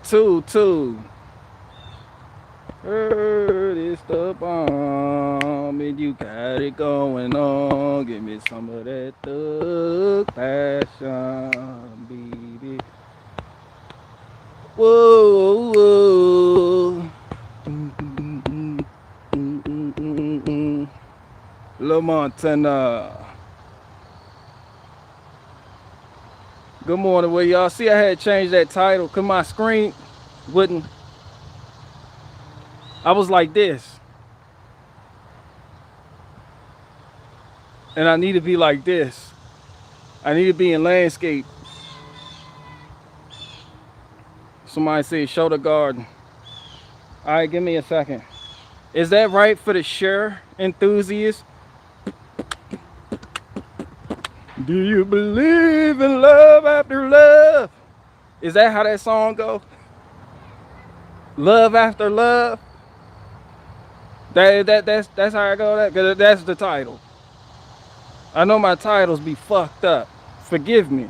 Two. Heard it's the bomb and you got it going on. Give me some of that thug passion, baby. Whoa, whoa. Lil Montana. Good morning. Well, y'all see I had changed that title because my screen wouldn't. I was like this. And I need to be like this. I need to be in landscape. Somebody say show the garden. All right, give me a second. Is that right for the Cher enthusiast? Do you believe in love after love? Is that how that song go? Love after love? That's how I go. That's the title. I know my titles be fucked up. Forgive me.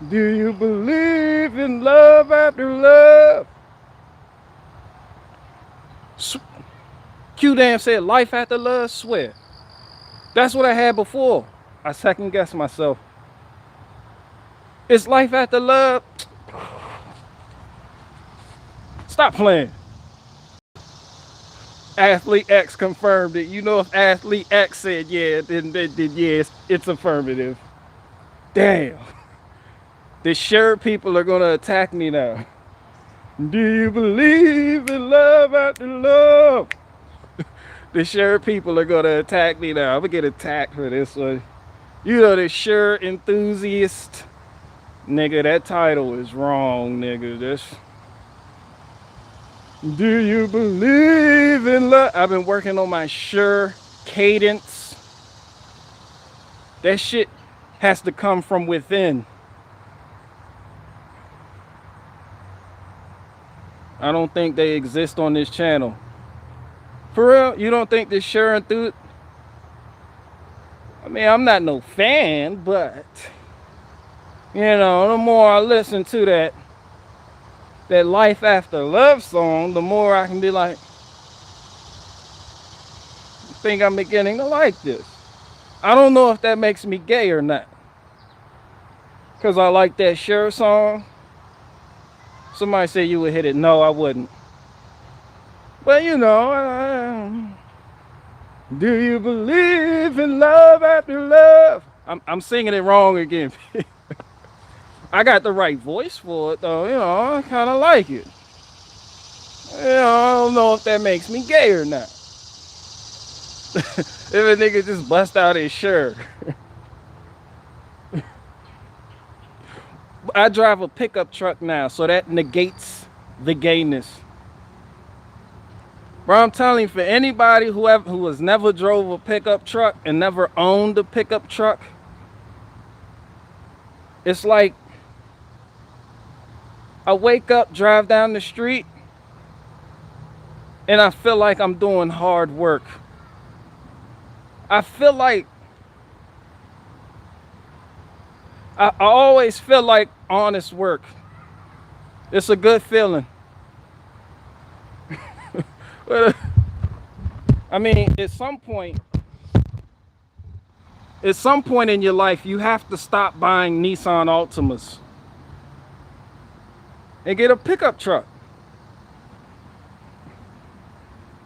Do you believe in love after love? Q Damn said life after love, swear. That's what I had before. I second guessed myself. It's life after love. Stop playing. Athlete X confirmed it. You know, if Athlete X said yeah, then yes, it's affirmative. Damn. The Cher people are gonna attack me now. Do you believe in love after love? The Cher people are gonna attack me now. I'm gonna get attacked for this one. You know, the Cher enthusiast. Nigga, that title is wrong, nigga. Do you believe in love? I've been working on my Cher cadence. That shit has to come from within. I don't think they exist on this channel. For real? You don't think this Cher enthusiast? I mean, I'm not no fan, but you know, the more I listen to that life after love song, the more I can be like, I think I'm beginning to like this. I don't know if that makes me gay or not. Cause I like that Cher song. Somebody said you would hit it. No, I wouldn't. But you know, do you believe in love after love? I'm singing it wrong again. I got the right voice for it though, you know, I kinda like it. You know, I don't know if that makes me gay or not. If a nigga just bust out his shirt. I drive a pickup truck now, so that negates the gayness. Bro, I'm telling you, for anybody who has never drove a pickup truck and never owned a pickup truck, it's like I wake up, drive down the street, and I feel like I'm doing hard work. I feel like I always feel like honest work. It's a good feeling. I mean, at some point in your life, you have to stop buying Nissan Altimas and get a pickup truck.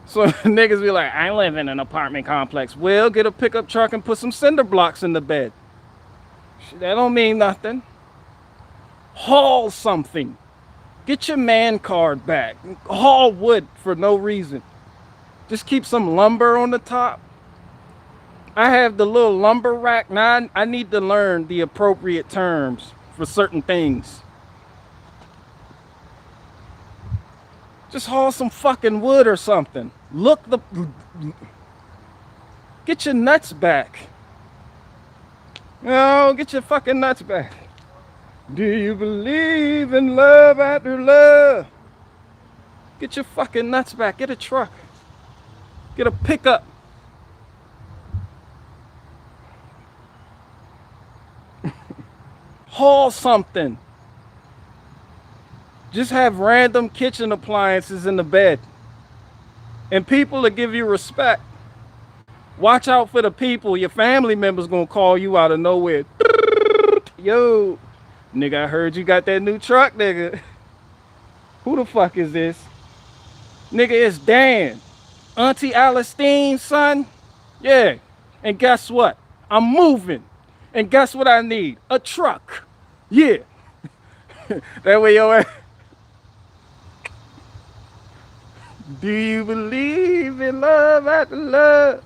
So niggas be like, I live in an apartment complex. Well, get a pickup truck and put some cinder blocks in the bed. That don't mean nothing. Haul something. Get your man card back. Haul wood for no reason. Just keep some lumber on the top. I have the little lumber rack. Now I need to learn the appropriate terms for certain things. Just haul some fucking wood or something. Get your nuts back. No, get your fucking nuts back. Do you believe in love after love? Get your fucking nuts back. Get a truck. Get a pickup. Haul something. Just have random kitchen appliances in the bed. And people will give you respect. Watch out for the people. Your family members gonna call you out of nowhere. Yo, nigga, I heard you got that new truck, nigga. Who the fuck is this? Nigga, it's Dan. Auntie Alistine's son? Yeah. And guess what? I'm moving. And guess what I need? A truck. Yeah. That way your ass. Do you believe in love after love?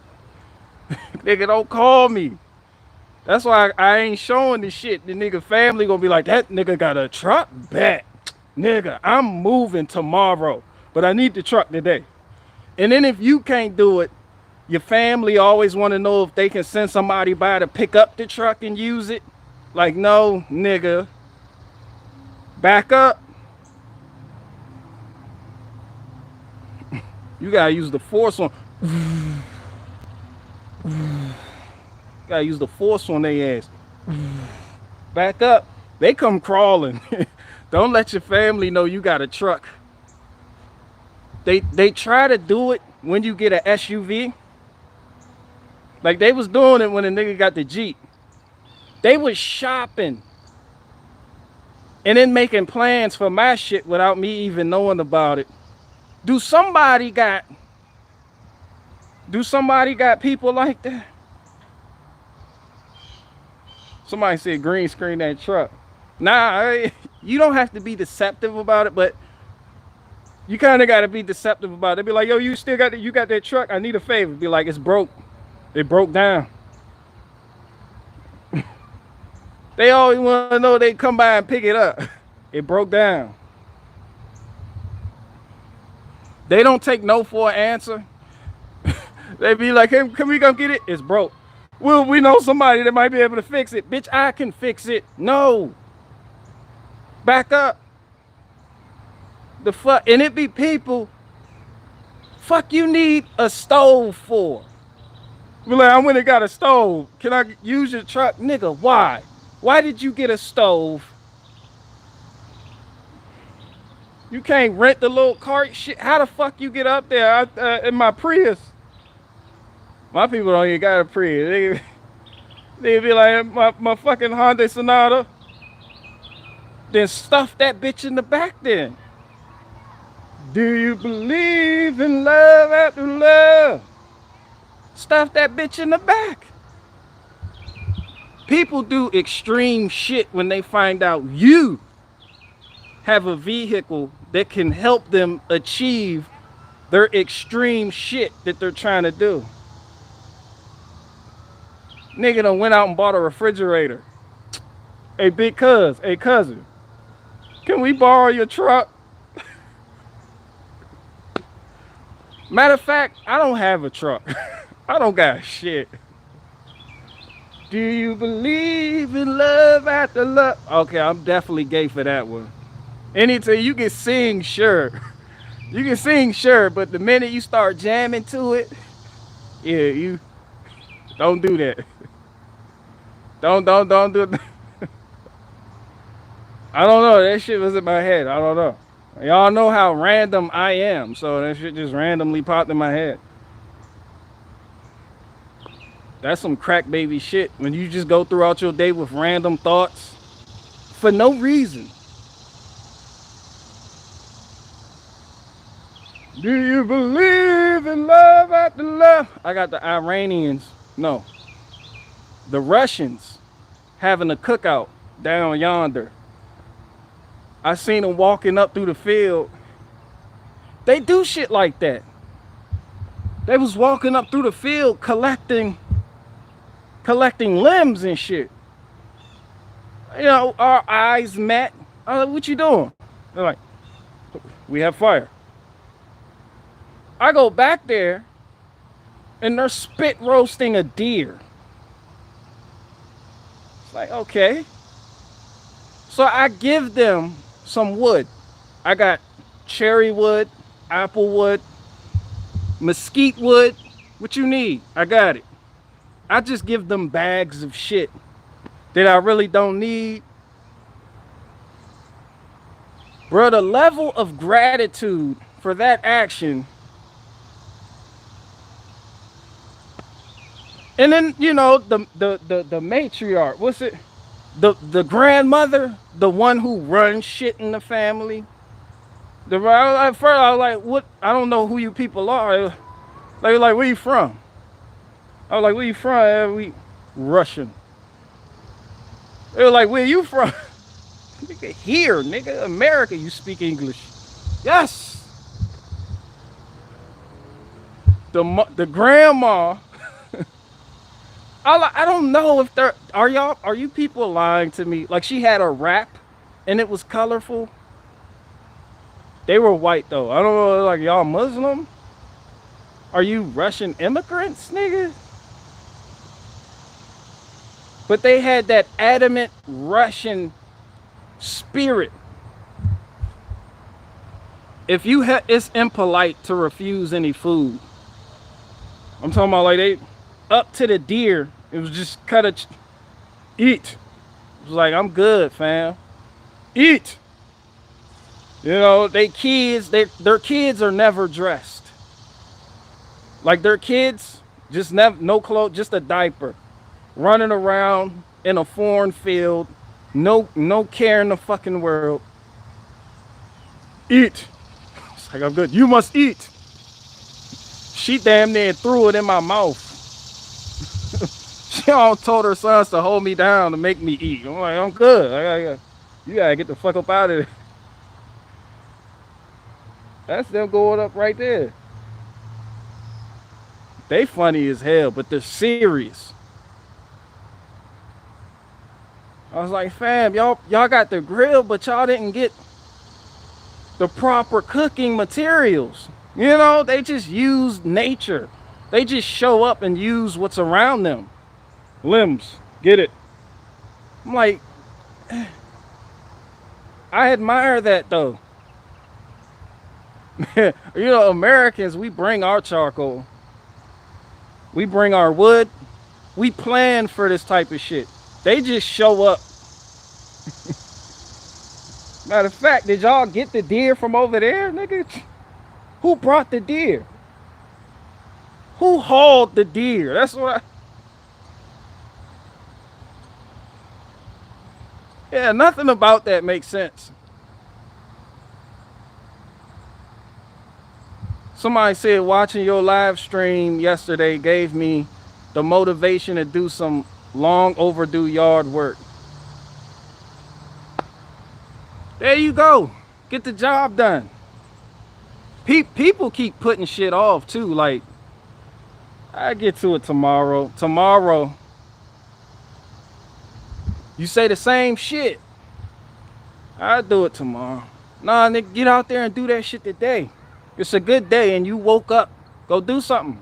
Nigga, don't call me. That's why I ain't showing this shit. The nigga family gonna be like, that nigga got a truck? Bet. Nigga, I'm moving tomorrow, but I need the truck today. And then if you can't do it, your family always want to know if they can send somebody by to pick up the truck and use it. Like, no, nigga. Back up. You gotta use the force on. Gotta use the force on their ass. Back up. They come crawling. Don't let your family know you got a truck. They try to do it when you get an SUV. Like they was doing it when a nigga got the Jeep. They was shopping and then making plans for my shit without me even knowing about it. Do somebody got people like that? Somebody said green screen that truck. Nah, you don't have to be deceptive about it, but you kind of got to be deceptive about it. Be like, yo, you still got you got that truck? I need a favor. Be like, it's broke. It broke down. They always want to know they come by and pick it up. It broke down. They don't take no for an answer. They be like, hey, can we go get it? It's broke. Well, we know somebody that might be able to fix it. Bitch, I can fix it. No. Back up. The fuck, and it be people. Fuck you need a stove for. Be like, I went and got a stove. Can I use your truck? Nigga, why? Why did you get a stove? You can't rent the little cart shit. How the fuck you get up there in my Prius? My people don't even got a Prius. They be like, my fucking Honda Sonata. Then stuff that bitch in the back then. Do you believe in love after love? Stuff that bitch in the back. People do extreme shit when they find out you have a vehicle that can help them achieve their extreme shit that they're trying to do. Nigga done went out and bought a refrigerator. Hey, big cuz, hey cousin, can we borrow your truck? Matter of fact, I don't have a truck. I don't got shit. Do you believe in love after love? Okay, I'm definitely gay for that one. Anytime you can sing, sure. You can sing, sure, but the minute you start jamming to it, yeah, you don't do that. Don't do it. I don't know. That shit was in my head. I don't know. Y'all know how random I am, so that shit just randomly popped in my head. That's some crack baby shit. When you just go throughout your day with random thoughts for no reason. Do you believe in love after love? I got the Iranians, no, the Russians having a cookout down yonder. I seen them walking up through the field. They do shit like that. They was walking up through the field collecting limbs and shit. You know, our eyes met. I was like, what you doing? They're like, we have fire. I go back there and they're spit roasting a deer. It's like, okay. So I give them some wood. I got cherry wood, apple wood, mesquite wood. What you need? I got it. I just give them bags of shit that I really don't need. Bro, the level of gratitude for that action. And then, you know, the matriarch, what's it? The grandmother, the one who runs shit in the family. At first I was like, what? I don't know who you people are. Like, where you from? I was like, where you from? We Russian. They were like, where you from? Nigga, here, nigga, America, you speak English. Yes. The grandma. I don't know if they're are you people lying to me? Like she had a wrap and it was colorful. They were white though. I don't know, like y'all Muslim? Are you Russian immigrants, nigga? But they had that adamant Russian spirit. If you it's impolite to refuse any food. I'm talking about like they up to the deer. It was just eat. It was like, I'm good, fam. Eat. You know, their kids are never dressed. Like their kids, just never, no clothes, just a diaper. Running around in a foreign field. No care in the fucking world. Eat. It's like, I'm good. You must eat. She damn near threw it in my mouth. She all told her sons to hold me down to make me eat. I'm like, I'm good. You gotta get the fuck up out of there. That's them going up right there. They funny as hell, but they're serious. I was like, fam, y'all got the grill, but y'all didn't get the proper cooking materials. You know, they just use nature. They just show up and use what's around them. Limbs, get it. I'm like, I admire that though. You know, Americans, we bring our charcoal. We bring our wood. We plan for this type of shit. They just show up. Matter of fact, did y'all get the deer from over there, nigga? Who brought the deer? Who hauled the deer? That's what Yeah, nothing about that makes sense. Somebody said watching your live stream yesterday gave me the motivation to do some long overdue yard work. There you go. Get the job done. People keep putting shit off too. Like, I get to it tomorrow. Tomorrow. You say the same shit. I'll do it tomorrow. Nah, nigga, get out there and do that shit today. It's a good day and you woke up. Go do something.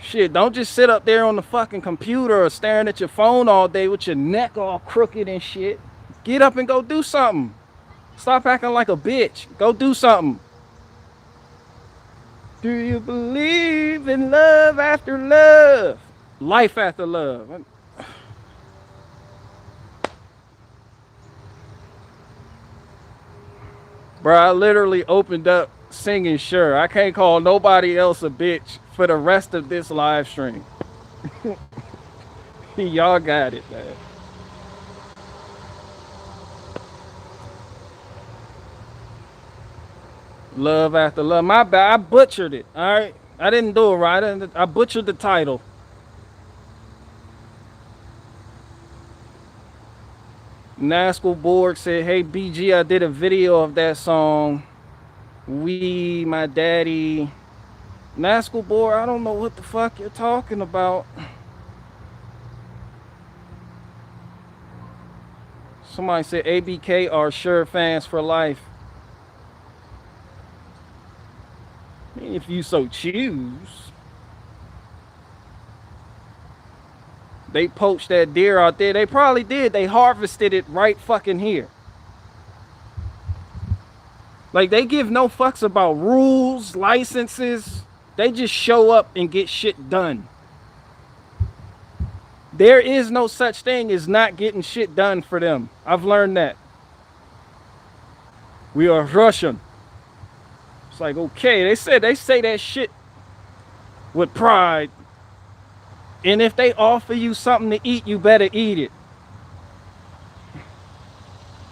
Shit, don't just sit up there on the fucking computer or staring at your phone all day with your neck all crooked and shit. Get up and go do something. Stop acting like a bitch. Go do something. Do you believe in love after love? Life after love. Bro, I literally opened up singing Sure. I can't call nobody else a bitch for the rest of this live stream. Y'all got it, man. Love after love. My bad. I butchered it. All right. I didn't do it right. I butchered the title. Nascal Borg said, hey, BG, I did a video of that song. We, my daddy. Nascal Borg, I don't know what the fuck you're talking about. Somebody said ABK are Sure fans for life. If you so choose. They poached that deer out there. They probably did. They harvested it right fucking here. Like, they give no fucks about rules, licenses. They just show up and get shit done. There is no such thing as not getting shit done for them. I've learned that. We are Russian. It's like, okay, they say that shit with pride. And if they offer you something to eat, you better eat it.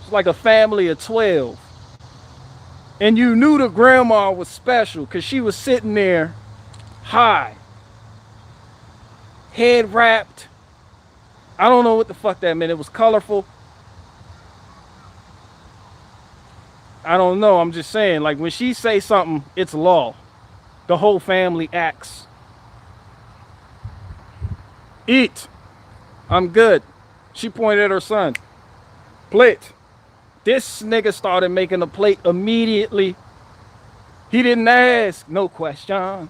It's like a family of 12. And you knew the grandma was special because she was sitting there high, head wrapped. I don't know what the fuck that meant. It was colorful. I don't know. I'm just saying, like, when she say something, it's law. The whole family acts. Eat. I'm good. She pointed at her son. Plate. This nigga started making a plate immediately. He didn't ask no questions.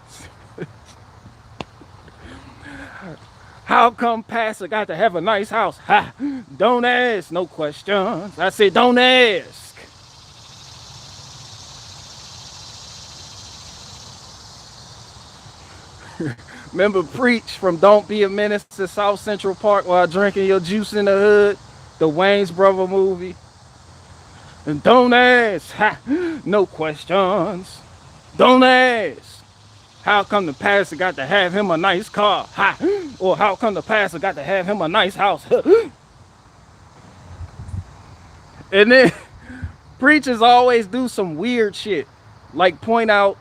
How come Pastor got to have a nice house? Ha! Don't ask no questions. I said, don't ask. Remember Preach from Don't Be a Menace to South Central Park while drinking your juice in the hood? The Wayne's Brother movie. And don't ask. Ha! No questions. Don't ask. How come the pastor got to have him a nice car? Ha! Or how come the pastor got to have him a nice house? And then preachers always do some weird shit, like point out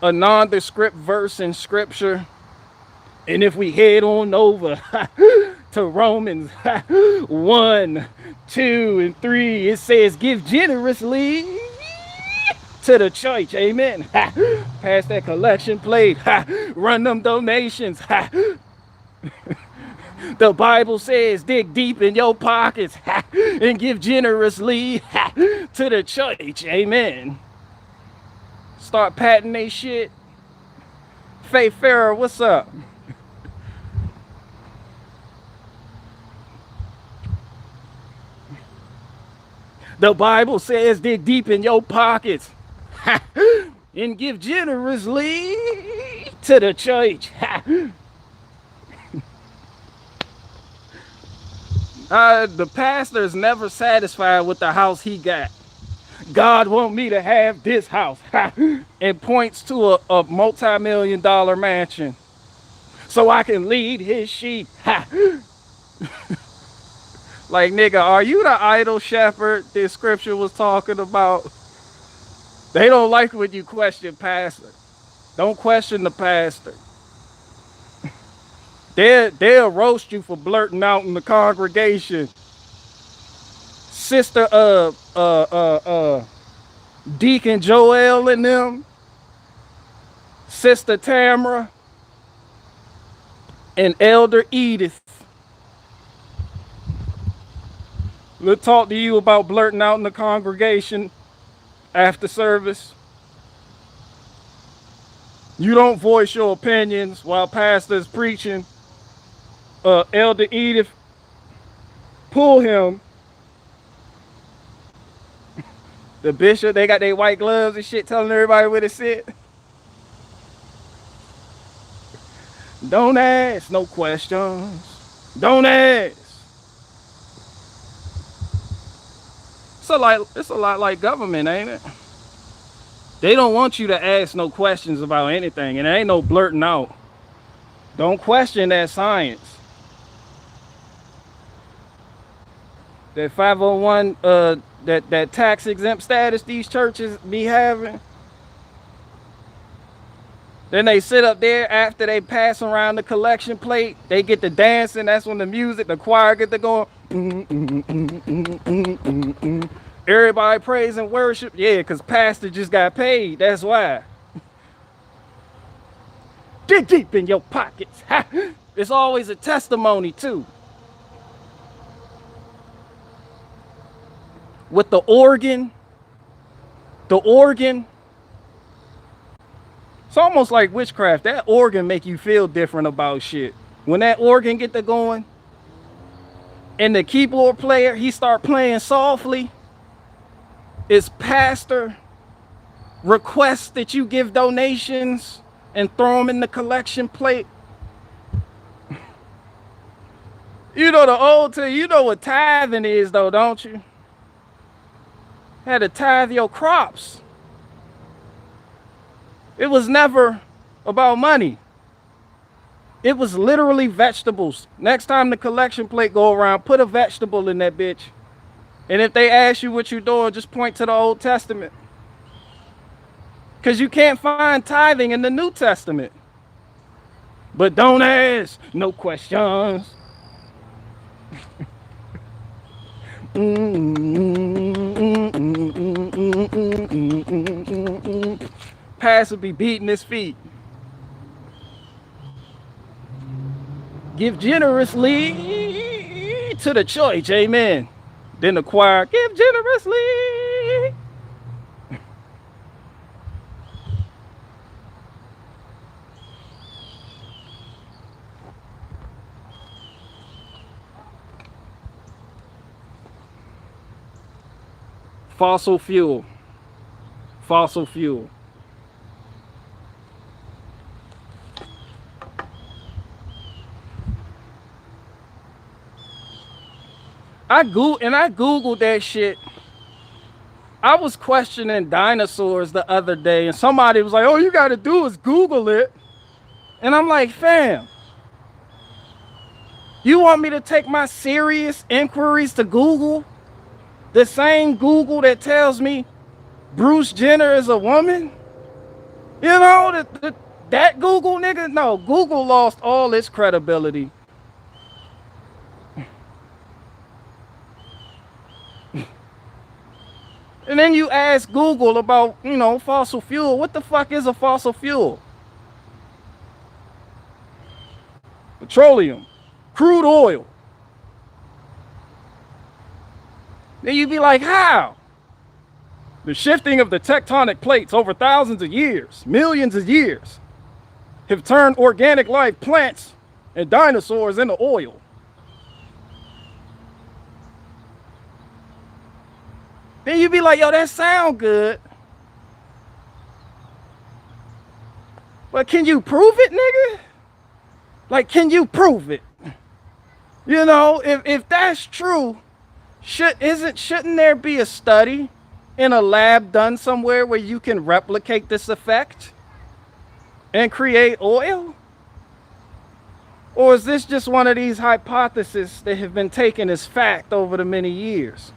a nondescript verse in scripture. And if we head on over to Romans 1, 2, and 3, it says, give generously to the church. Amen. Pass that collection plate. Run them donations. The Bible says, dig deep in your pockets and give generously to the church. Amen. Start patting they shit. Faith Farrah, what's up? The Bible says, dig deep in your pockets and give generously to the church. The pastor is never satisfied with the house he got. God want me to have this house. And points to a multi-million-dollar mansion so I can lead his sheep. Like, nigga, are you the idol shepherd this scripture was talking about? They don't like when you question pastor. Don't question the pastor. They'll roast you for blurting out in the congregation. Sister Deacon Joel and them, Sister Tamara, and Elder Edith. We'll talk to you about blurting out in the congregation after service. You don't voice your opinions while pastor is preaching. Elder Edith, pull him. The bishop, they got their white gloves and shit telling everybody where to sit. Don't ask no questions. Don't ask. It's a lot like government, ain't it? They don't want you to ask no questions about anything, and there ain't no blurting out. Don't question that science. That 501, that tax exempt status these churches be having. Then they sit up there after they pass around the collection plate. They get to dancing. That's when the music, the choir get to going. Everybody praise and worship. Yeah, because pastor just got paid. That's why. Dig deep in your pockets. It's always a testimony too. With the organ. It's almost like witchcraft. That organ make you feel different about shit. When that organ get to going, and the keyboard player, he start playing softly, it's pastor requests that you give donations and throw them in the collection plate. You know the old, you know what tithing is though, don't you? had to tithe your crops. It was never about money. It was literally vegetables. Next time the collection plate go around, put a vegetable in that bitch. And if they ask you what you're doing, just point to the Old Testament. Because you can't find tithing in the New Testament. But don't ask, no questions. Pastor be beating his feet. Give generously to the church, amen. Then the choir, give generously. Fossil fuel. Fossil fuel. I Googled that shit. I was questioning dinosaurs the other day, and somebody was like, all you gotta do is Google it. And I'm like, fam, you want me to take my serious inquiries to Google? The same Google that tells me Bruce Jenner is a woman? You know, that Google, nigga? No, Google lost all its credibility. And then you ask Google about, you know, fossil fuel. What the fuck is a fossil fuel? Petroleum, crude oil. Then you'd be like, how? The shifting of the tectonic plates over thousands of years, millions of years, have turned organic life, plants, and dinosaurs into oil. Then you'd be like, yo, that sound good. But can you prove it, nigga? Like, can you prove it? You know, if that's true, shouldn't there be a study in a lab done somewhere where you can replicate this effect and create oil? Or is this just one of these hypotheses that have been taken as fact over the many years?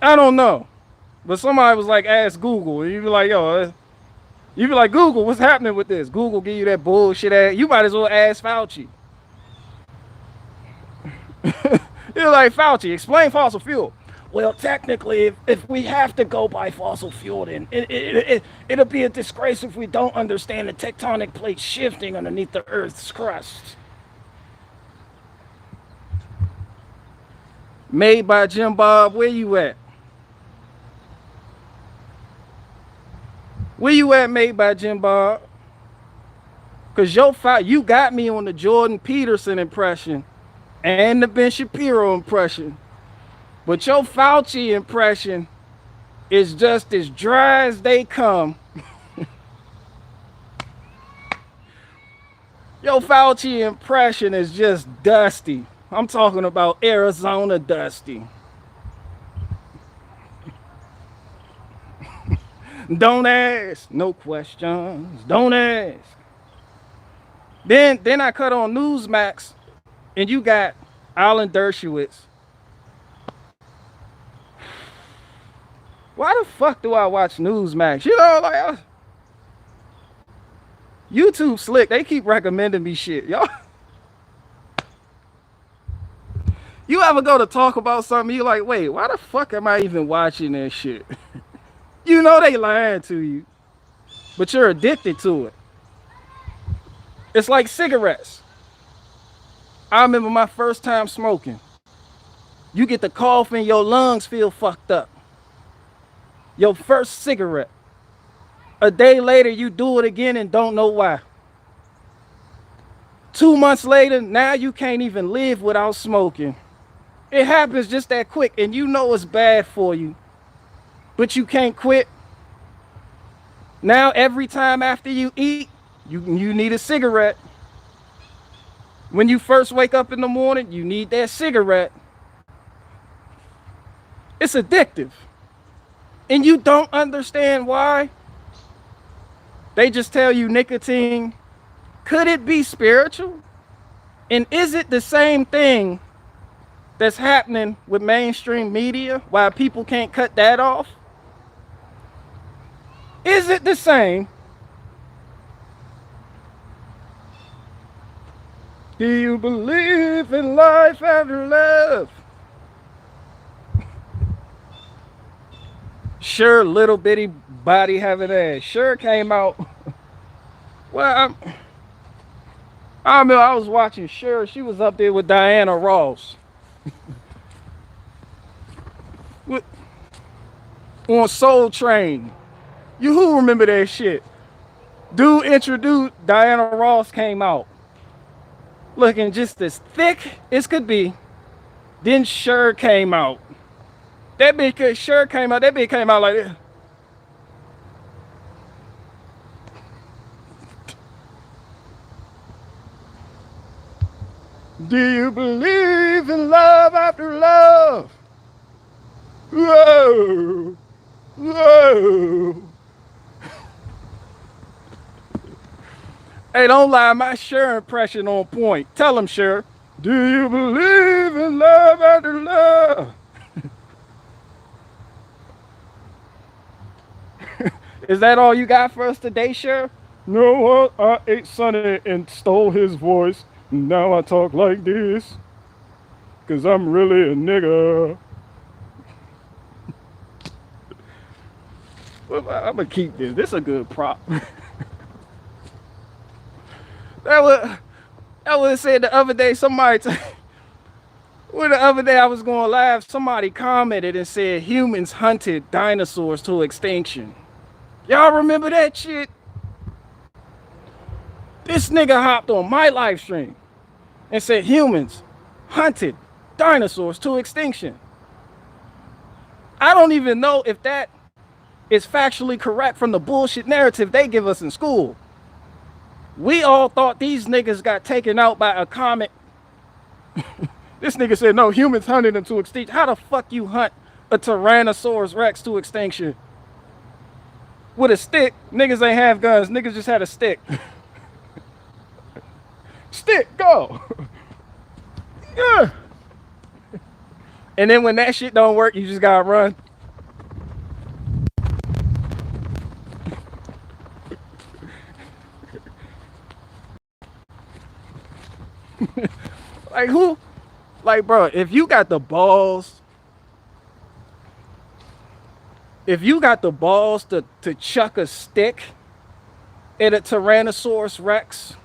I don't know. But somebody was like, ask Google. And you'd be like, yo, you'd be like, Google, what's happening with this? Google give you that bullshit ass. You might as well ask Fauci. You're like, Fauci, explain fossil fuel. Well, technically, if we have to go by fossil fuel, then it'll be a disgrace if we don't understand the tectonic plates shifting underneath the Earth's crust. Made by Jim Bob, where you at? Where you at, made by Jim Bob? Because you got me on the Jordan Peterson impression and the Ben Shapiro impression. But your Fauci impression is just as dry as they come. Your Fauci impression is just dusty. I'm talking about Arizona dusty. Don't ask, no questions. Don't ask. Then I cut on Newsmax, and you got Alan Dershowitz. Why the fuck do I watch Newsmax? You know, like YouTube slick. They keep recommending me shit, y'all. You ever go to talk about something, you're like, wait, why the fuck am I even watching that shit? You know they lying to you, but you're addicted to it. It's like cigarettes. I remember my first time smoking. You get the cough and your lungs feel fucked up. Your first cigarette. A day later, you do it again and don't know why. 2 months later, now you can't even live without smoking. It happens just that quick, and you know it's bad for you, but you can't quit. Now every time after you eat, you need a cigarette. When you first wake up in the morning, you need that cigarette. It's addictive. And you don't understand why. They just tell you nicotine. Could it be spiritual? And is it the same thing that's happening with mainstream media? Why people can't cut that off? Is it the same? Do you believe in life after love? Sure, little bitty body having ass. Sure came out. Well, I remember I was watching Sure. She was up there with Diana Ross. On Soul Train. You who remember that shit? Dude introduced Diana Ross came out. Looking just as thick as could be. Then Sure came out. That bitch Sure came out. That bitch came out like this. Do you believe in love after love? Whoa. Whoa. Hey, don't lie. My Sure impression on point. Tell him, Sure. Do you believe in love after love? Is that all you got for us today, Sure? No, what? I ate Sonny and stole his voice. Now I talk like this. Cause I'm really a nigga. Well, I'm gonna keep this. This is a good prop. That was said the other day. Well, the other day I was going live. Somebody commented and said humans hunted dinosaurs to extinction. Y'all remember that shit? This nigga hopped on my live stream and said humans hunted dinosaurs to extinction. I don't even know if that is factually correct from the bullshit narrative they give us in school. We all thought these niggas got taken out by a comet. This nigga said, no, humans hunted them to extinction. How the fuck you hunt a Tyrannosaurus Rex to extinction? With a stick. Niggas ain't have guns. Niggas just had a stick. Stick, go. Yeah. And then when that shit don't work, you just gotta run. Like who? Like, bro, if you got the balls, to chuck a stick at a Tyrannosaurus Rex,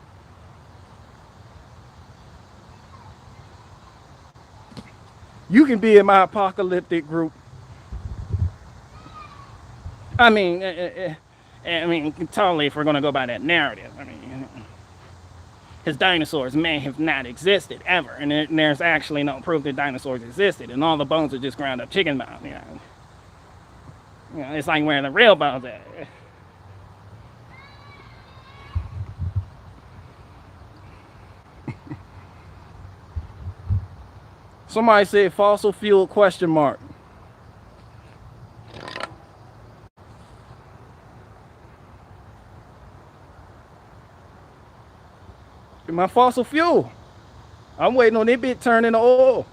you can be in my apocalyptic group. I mean, totally if we're gonna go by that narrative. I mean, because dinosaurs may have not existed ever, and there's actually no proof that dinosaurs existed, and all the bones are just ground up chicken bones. You know, it's like where the real bones at. Somebody said fossil fuel question mark. My fossil fuel. I'm waiting on it bit turn into oil.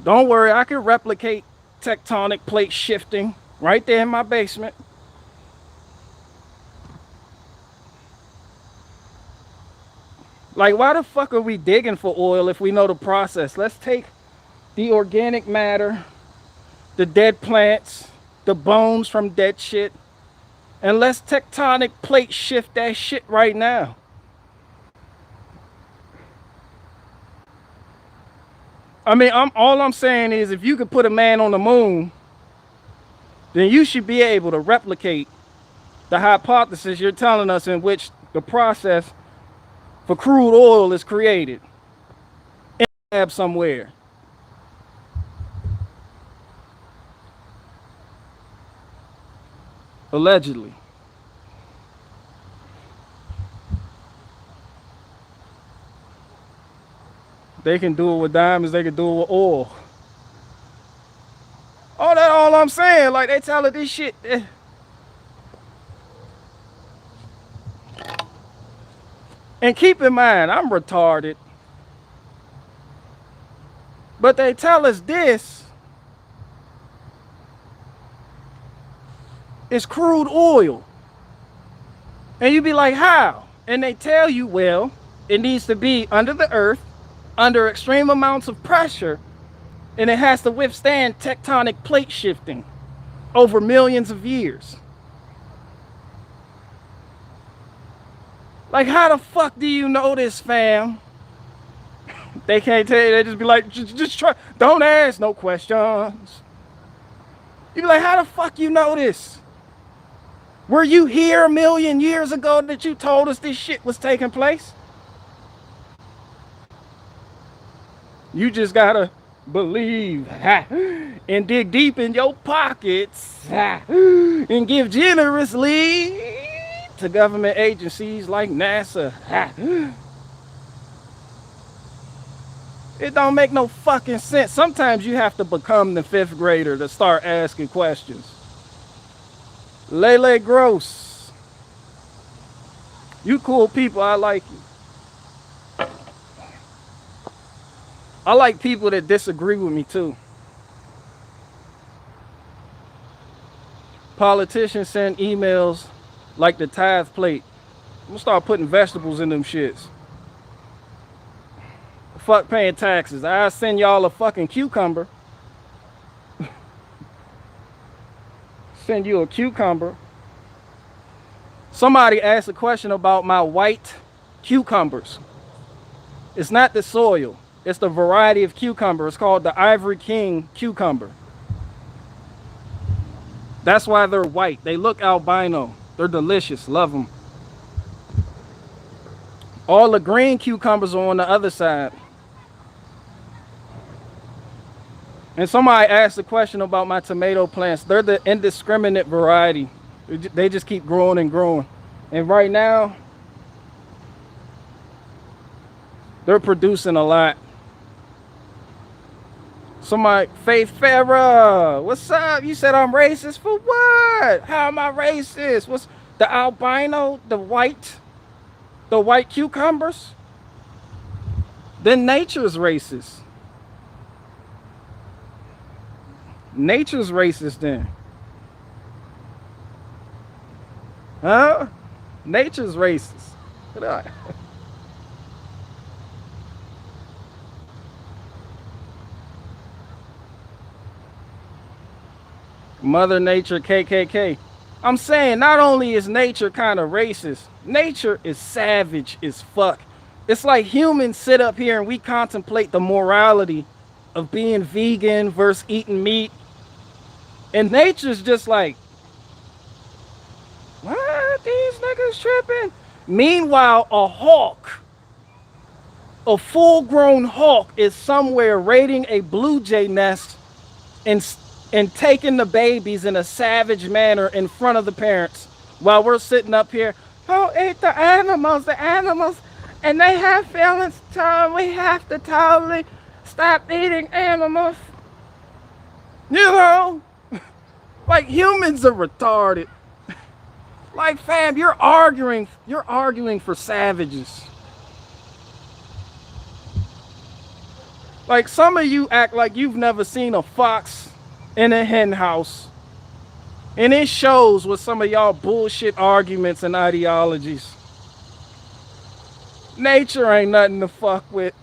Don't worry, I can replicate tectonic plate shifting right there in my basement. Like, why the fuck are we digging for oil if we know the process? Let's take the organic matter, the dead plants, the bones from dead shit, and let's tectonic plate shift that shit right now. I mean, all I'm saying is if you could put a man on the moon, then you should be able to replicate the hypothesis you're telling us in which the process for crude oil is created in a lab somewhere. Allegedly. They can do it with diamonds, they can do it with oil. what I'm saying? Like, they tell her this shit. And keep in mind, I'm retarded. But they tell us this is crude oil. And you be like, how? And they tell you, well, it needs to be under the earth, under extreme amounts of pressure, and it has to withstand tectonic plate shifting over millions of years. Like, how the fuck do you know this, fam? They can't tell you. They just be like, just try. Don't ask no questions. You be like, how the fuck you know this? Were you here 1,000,000 years ago that you told us this shit was taking place? You just gotta believe and dig deep in your pockets and give generously to government agencies like NASA. It don't make no fucking sense. Sometimes you have to become the 5th grader to start asking questions. Lele Gross. You cool people, I like you. I like people that disagree with me too. Politicians send emails like the tithe plate. I'm gonna start putting vegetables in them shits. Fuck paying taxes. I send y'all a fucking cucumber. Send you a cucumber. Somebody asked a question about my white cucumbers. It's not the soil. It's the variety of cucumber. It's called the Ivory King cucumber. That's why they're white. They look albino. They're delicious. Love them. All the green cucumbers are on the other side. And somebody asked a question about my tomato plants. They're the indiscriminate variety. They just keep growing and growing. And right now, they're producing a lot. Somebody, Faith Farah, what's up? You said I'm racist for what? How am I racist? What's the albino, the white cucumbers? Then nature's racist. Nature's racist then. Huh? Nature's racist. What up? Mother Nature KKK. I'm saying not only is nature kind of racist, nature is savage as fuck. It's like humans sit up here and we contemplate the morality of being vegan versus eating meat. And nature's just like, what? These niggas tripping? Meanwhile, a hawk, a full-grown hawk is somewhere raiding a blue jay nest and taking the babies in a savage manner in front of the parents while we're sitting up here. Don't eat the animals, and they have feelings too. We have to totally stop eating animals. You know, like humans are retarded. Like, fam, you're arguing for savages. Like, some of you act like you've never seen a fox in a hen house. And it shows with some of y'all bullshit arguments and ideologies. Nature ain't nothing to fuck with.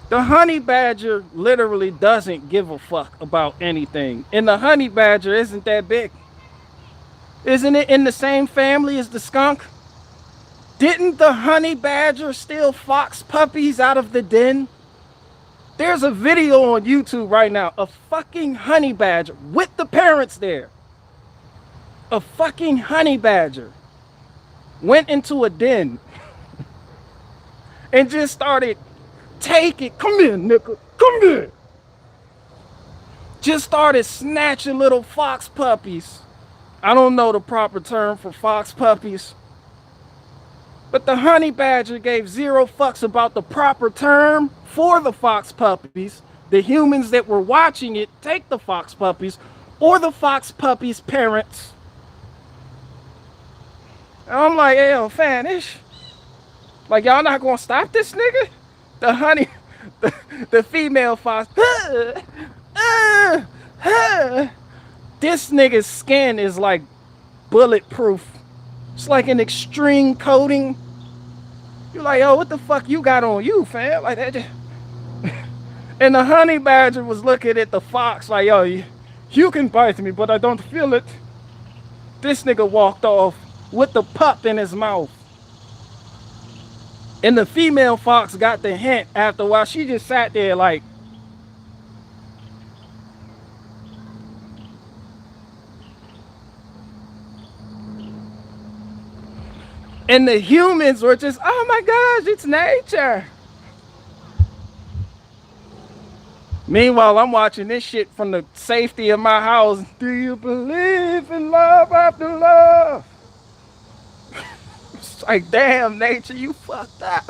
The honey badger literally doesn't give a fuck about anything. And the honey badger isn't that big. Isn't it in the same family as the skunk? Didn't the honey badger steal fox puppies out of the den? There's a video on YouTube right now. A fucking honey badger with the parents there. A fucking honey badger went into a den and just started taking, come here, nigga, come here. Just started snatching little fox puppies. I don't know the proper term for fox puppies. But the honey badger gave zero fucks about the proper term for the fox puppies, the humans that were watching it take the fox puppies, or the fox puppies' parents. And I'm like, hey, yo, fanish. Like, y'all not gonna stop this nigga? The honey, the female fox. This nigga's skin is like bulletproof. It's like an extreme coating. You're like, yo, what the fuck you got on you, fam? Like that. And the honey badger was looking at the fox like, yo, you can bite me, but I don't feel it. This nigga walked off with the pup in his mouth. And the female fox got the hint after a while. She just sat there like, and the humans were just, oh my gosh, it's nature. Meanwhile, I'm watching this shit from the safety of my house. Do you believe in love after love? It's like, damn, nature, you fucked up.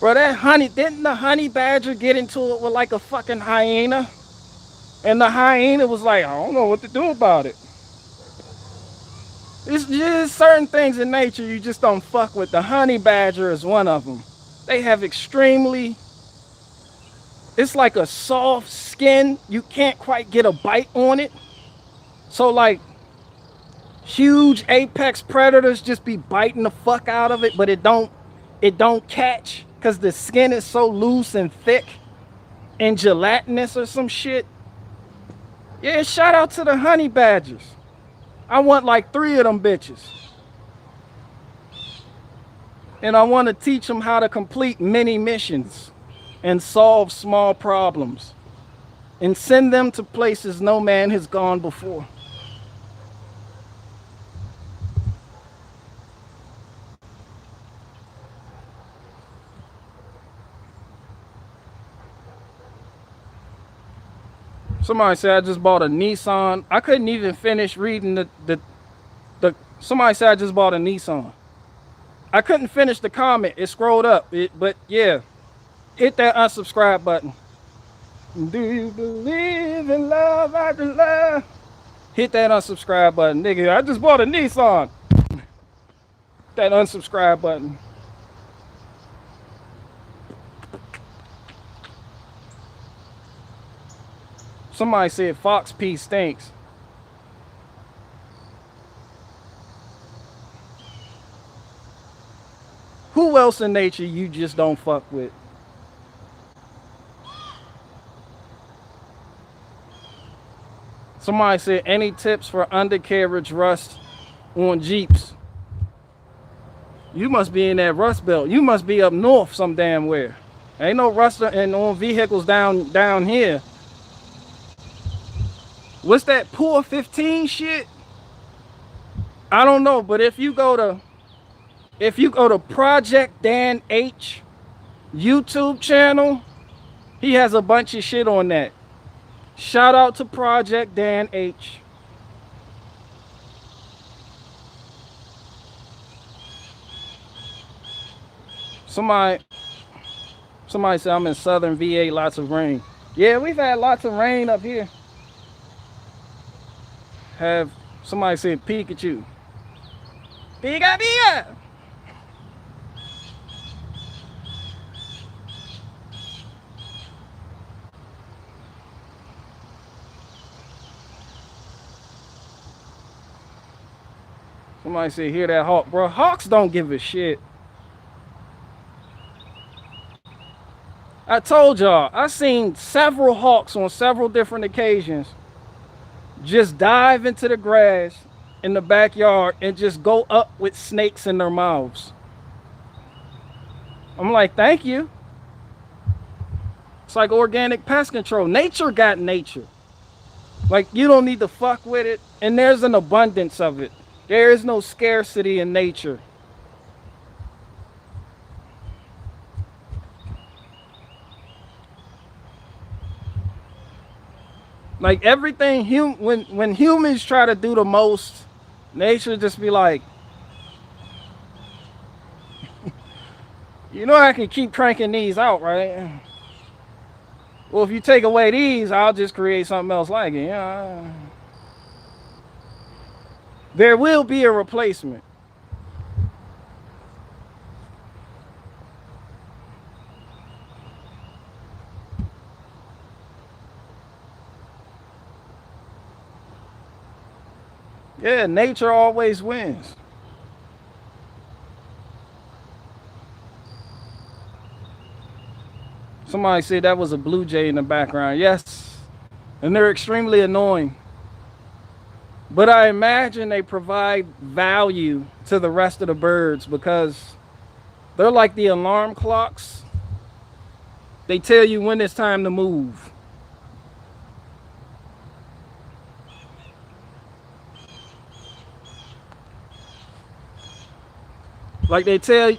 Bro, that honey, didn't the honey badger get into it with like a fucking hyena? And the hyena was like, I don't know what to do about it. It's just certain things in nature you just don't fuck with. The honey badger is one of them. They have extremely, it's like a soft skin. You can't quite get a bite on it. So like huge apex predators just be biting the fuck out of it, but it don't catch because the skin is so loose and thick and gelatinous or some shit. Yeah, shout out to the honey badgers. I want like 3 of them bitches. And I want to teach them how to complete mini missions and solve small problems and send them to places no man has gone before. Somebody said I just bought a Nissan. I couldn't even finish reading the somebody said I just bought a Nissan. I couldn't finish the comment. It scrolled up. But yeah, hit that unsubscribe button. Do you believe in love after love? Hit that unsubscribe button. Nigga, I just bought a Nissan. That unsubscribe button. Somebody said Fox P stinks. Who else in nature you just don't fuck with? Somebody said, any tips for undercarriage rust on Jeeps? You must be in that rust belt. You must be up north some damn where. Ain't no rust on vehicles down here. What's that Poor 15 shit? I don't know, but if you go to Project Dan H YouTube channel, he has a bunch of shit on that. Shout out to Project Dan H. Somebody said I'm in southern VA, lots of rain. Yeah, we've had lots of rain up here. Have somebody said Pikachu. Pika Pika! Somebody said, hear that hawk, bro. Hawks don't give a shit. I told y'all, I seen several hawks on several different occasions just dive into the grass in the backyard and just go up with snakes in their mouths. I'm like, thank you. It's like organic pest control. Nature got nature. Like, you don't need to fuck with it, and there's an abundance of it. There is no scarcity in nature. Like everything, when humans try to do the most, nature just be like, You know I can keep cranking these out, right? Well, if you take away these, I'll just create something else like it. Yeah. There will be a replacement. Yeah, nature always wins. Somebody said that was a blue jay in the background. Yes, and they're extremely annoying. But I imagine they provide value to the rest of the birds because they're like the alarm clocks. They tell you when it's time to move. Like they tell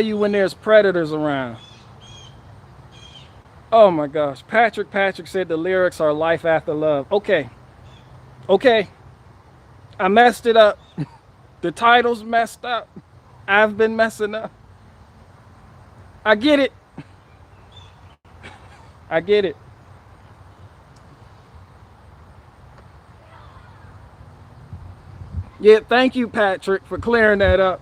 you when there's predators around. Oh my gosh. Patrick said the lyrics are life after love. Okay. Okay. I messed it up. The title's messed up. I've been messing up. I get it. I get it. Yeah, thank you, Patrick, for clearing that up.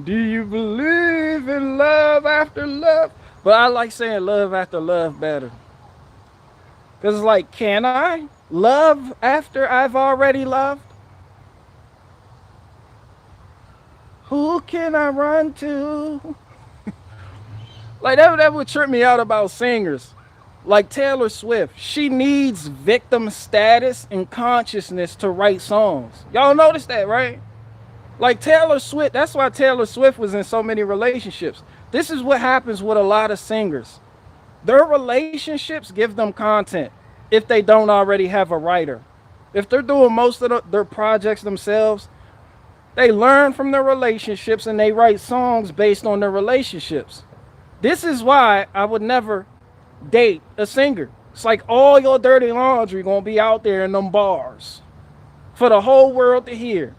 Do you believe in love after love? But I like saying love after love better. Because it's like, can I love after I've already loved? Who can I run to? Like that would trip me out about singers. Like Taylor Swift, she needs victim status and consciousness to write songs. Y'all notice that, right? Like Taylor Swift, that's why Taylor Swift was in so many relationships. This is what happens with a lot of singers. Their relationships give them content if they don't already have a writer. If they're doing most of their projects themselves, they learn from their relationships and they write songs based on their relationships. This is why I would never date a singer. It's like all your dirty laundry gonna be out there in them bars for the whole world to hear.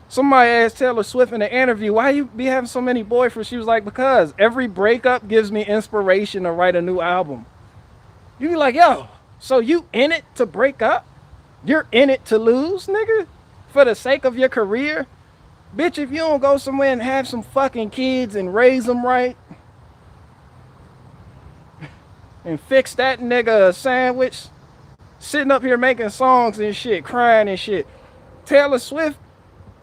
Somebody asked Taylor Swift in an interview, why you be having so many boyfriends? She was like, because every breakup gives me inspiration to write a new album. You be like, yo, so you in it to break up? You're in it to lose, nigga? For the sake of your career? Bitch, if you don't go somewhere and have some fucking kids and raise them right and fix that nigga a sandwich, sitting up here making songs and shit, crying and shit. Taylor Swift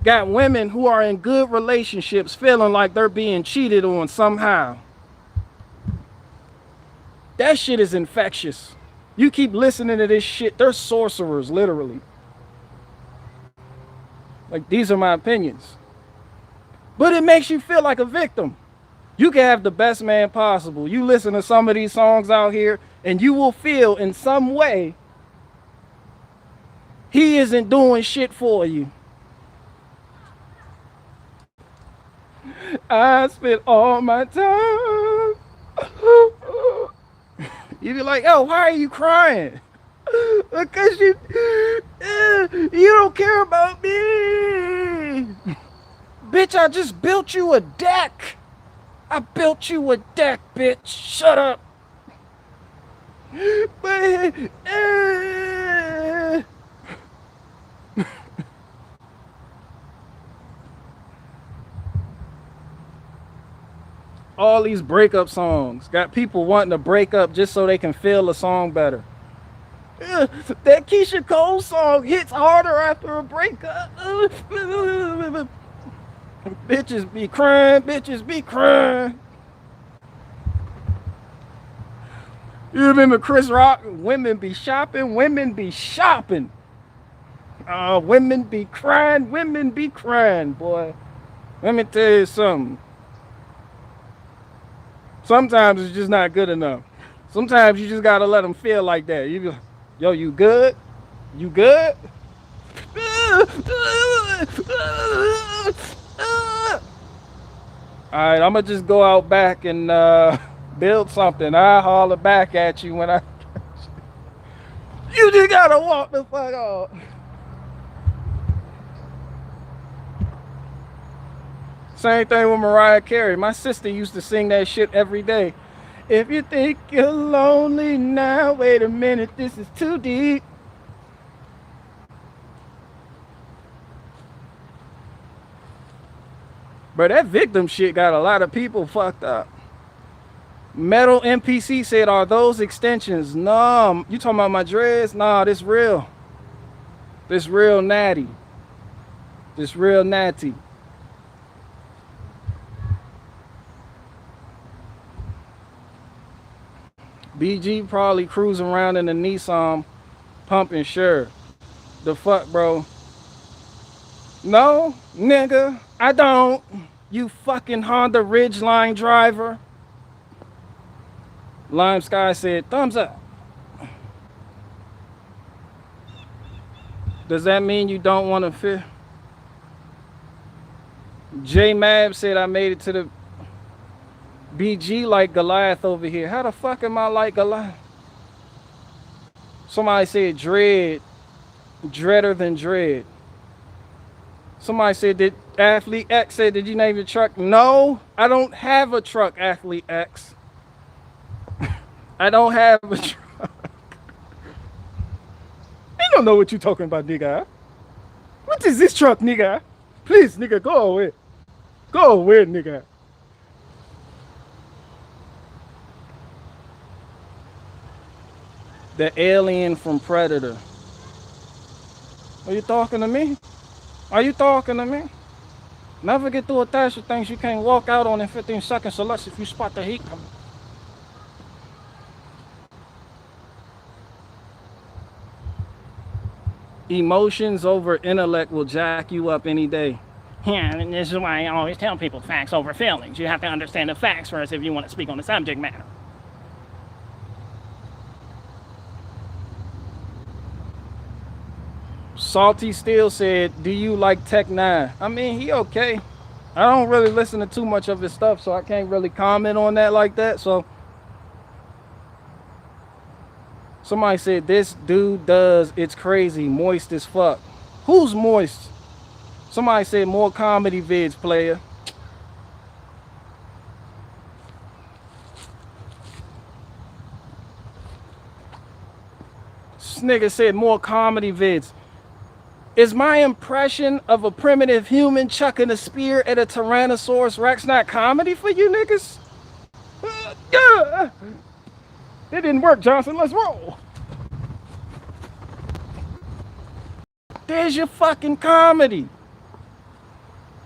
got women who are in good relationships feeling like they're being cheated on somehow. That shit is infectious. You keep listening to this shit, they're sorcerers, literally. Like, these are my opinions. But it makes you feel like a victim. You can have the best man possible. You listen to some of these songs out here, and you will feel in some way he isn't doing shit for you. I spent all my time. You be like, oh, why are you crying? Because you don't care about me. Bitch, I just built you a deck. I built you a deck, bitch. Shut up. All these breakup songs got people wanting to break up just so they can feel the song better. That Keisha Cole song hits harder after a breakup. Bitches be crying, bitches be crying. You remember Chris Rock? Women be shopping, women be shopping. Women be crying, boy. Let me tell you something. Sometimes it's just not good enough. Sometimes you just gotta let them feel like that. You be like, yo, you good? You good? Alright, I'm gonna just go out back and build something. I'll holler back at you when I... You just gotta walk the fuck off. Same thing with Mariah Carey. My sister used to sing that shit every day. If you think you're lonely now, wait a minute, this is too deep. But that victim shit got a lot of people fucked up. Metal NPC said, are those extensions? Nah, you talking about my dreads? Nah, this real. This real natty. This real natty. BG probably cruising around in a Nissan pumping sure. The fuck, bro? No, nigga, I don't. You fucking Honda Ridgeline driver. Lime Sky said, thumbs up. Does that mean you don't want to fit? J Mab said, I made it to the BG like Goliath over here. How the fuck am I like Goliath? Somebody said dread. Dreader than dread. Somebody said, did Athlete X say, did you name your truck? No, I don't have a truck, Athlete X. I don't have a truck. You don't know what you're talking about, nigga. What is this truck, nigga? Please, nigga, go away. Go away, nigga. The alien from Predator. Are you talking to me? Are you talking to me? Never get through a dash of things you can't walk out on in 15 seconds unless if you spot the heat coming. Emotions over intellect will jack you up any day. Yeah, and this is why I always tell people facts over feelings. You have to understand the facts first if you want to speak on the subject matter. Salty Steel said, do you like Tech Nine? I mean, he okay. I don't really listen to too much of his stuff, so I can't really comment on that like that. So somebody said, this dude does, it's crazy, moist as fuck. Who's moist? Somebody said, more comedy vids, player. This nigga said, more comedy vids. Is my impression of a primitive human chucking a spear at a Tyrannosaurus Rex not comedy for you niggas? It didn't work, Johnson. Let's roll. There's your fucking comedy.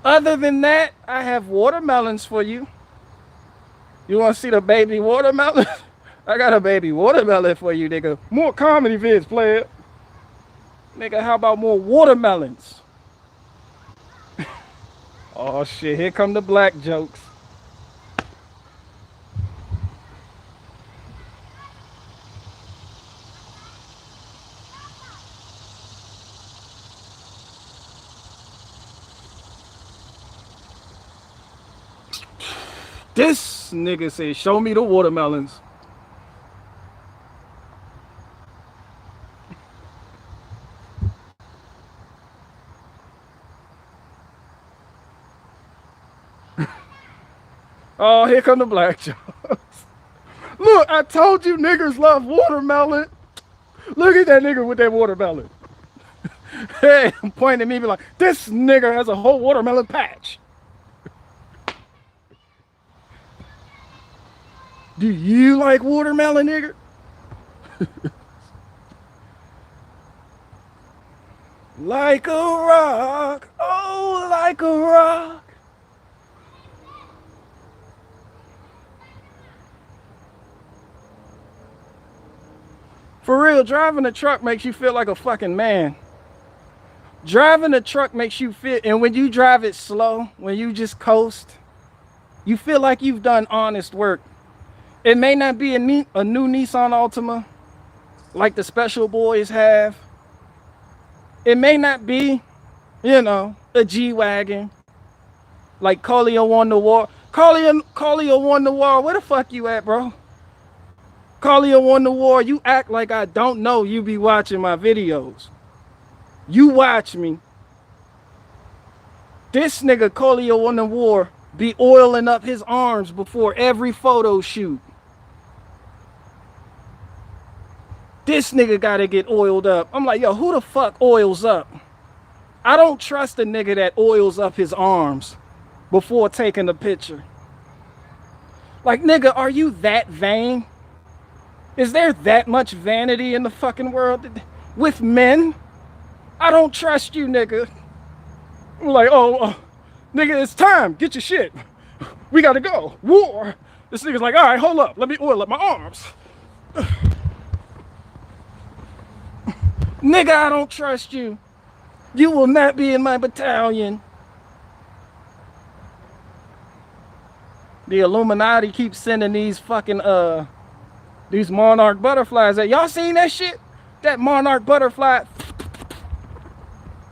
Other than that, I have watermelons for you. You want to see the baby watermelon? I got a baby watermelon for you, nigga. More comedy vids, player. Nigga, how about more watermelons? Oh shit, here come the black jokes. This nigga said, show me the watermelons. Oh, here come the black jokes. Look, I told you niggas love watermelon. Look at that nigga with that watermelon. Hey, I'm pointing at me be like, this nigga has a whole watermelon patch. Do you like watermelon, nigga? Like a rock, oh, like a rock. For real, driving a truck makes you feel like a fucking man. Driving a truck makes you feel, and when you drive it slow, when you just coast, you feel like you've done honest work. It may not be a new Nissan Altima like the special boys have. It may not be, you know, a G-Wagon like Collier won the war. Collier won the war. Where the fuck you at, bro? Collier won the war. You act like I don't know you be watching my videos. You watch me. This nigga Coolio on the war be oiling up his arms before every photo shoot. This nigga gotta get oiled up. I'm like, yo, who the fuck oils up? I don't trust a nigga that oils up his arms before taking a picture. Like, nigga, are you that vain? Is there that much vanity in the fucking world with men? I don't trust you, nigga. I'm like, nigga, it's time. Get your shit. We gotta go. War. This nigga's like, all right, hold up. Let me oil up my arms. Nigga, I don't trust you. You will not be in my battalion. The Illuminati keeps sending these fucking, these monarch butterflies. Y'all seen that shit? That monarch butterfly.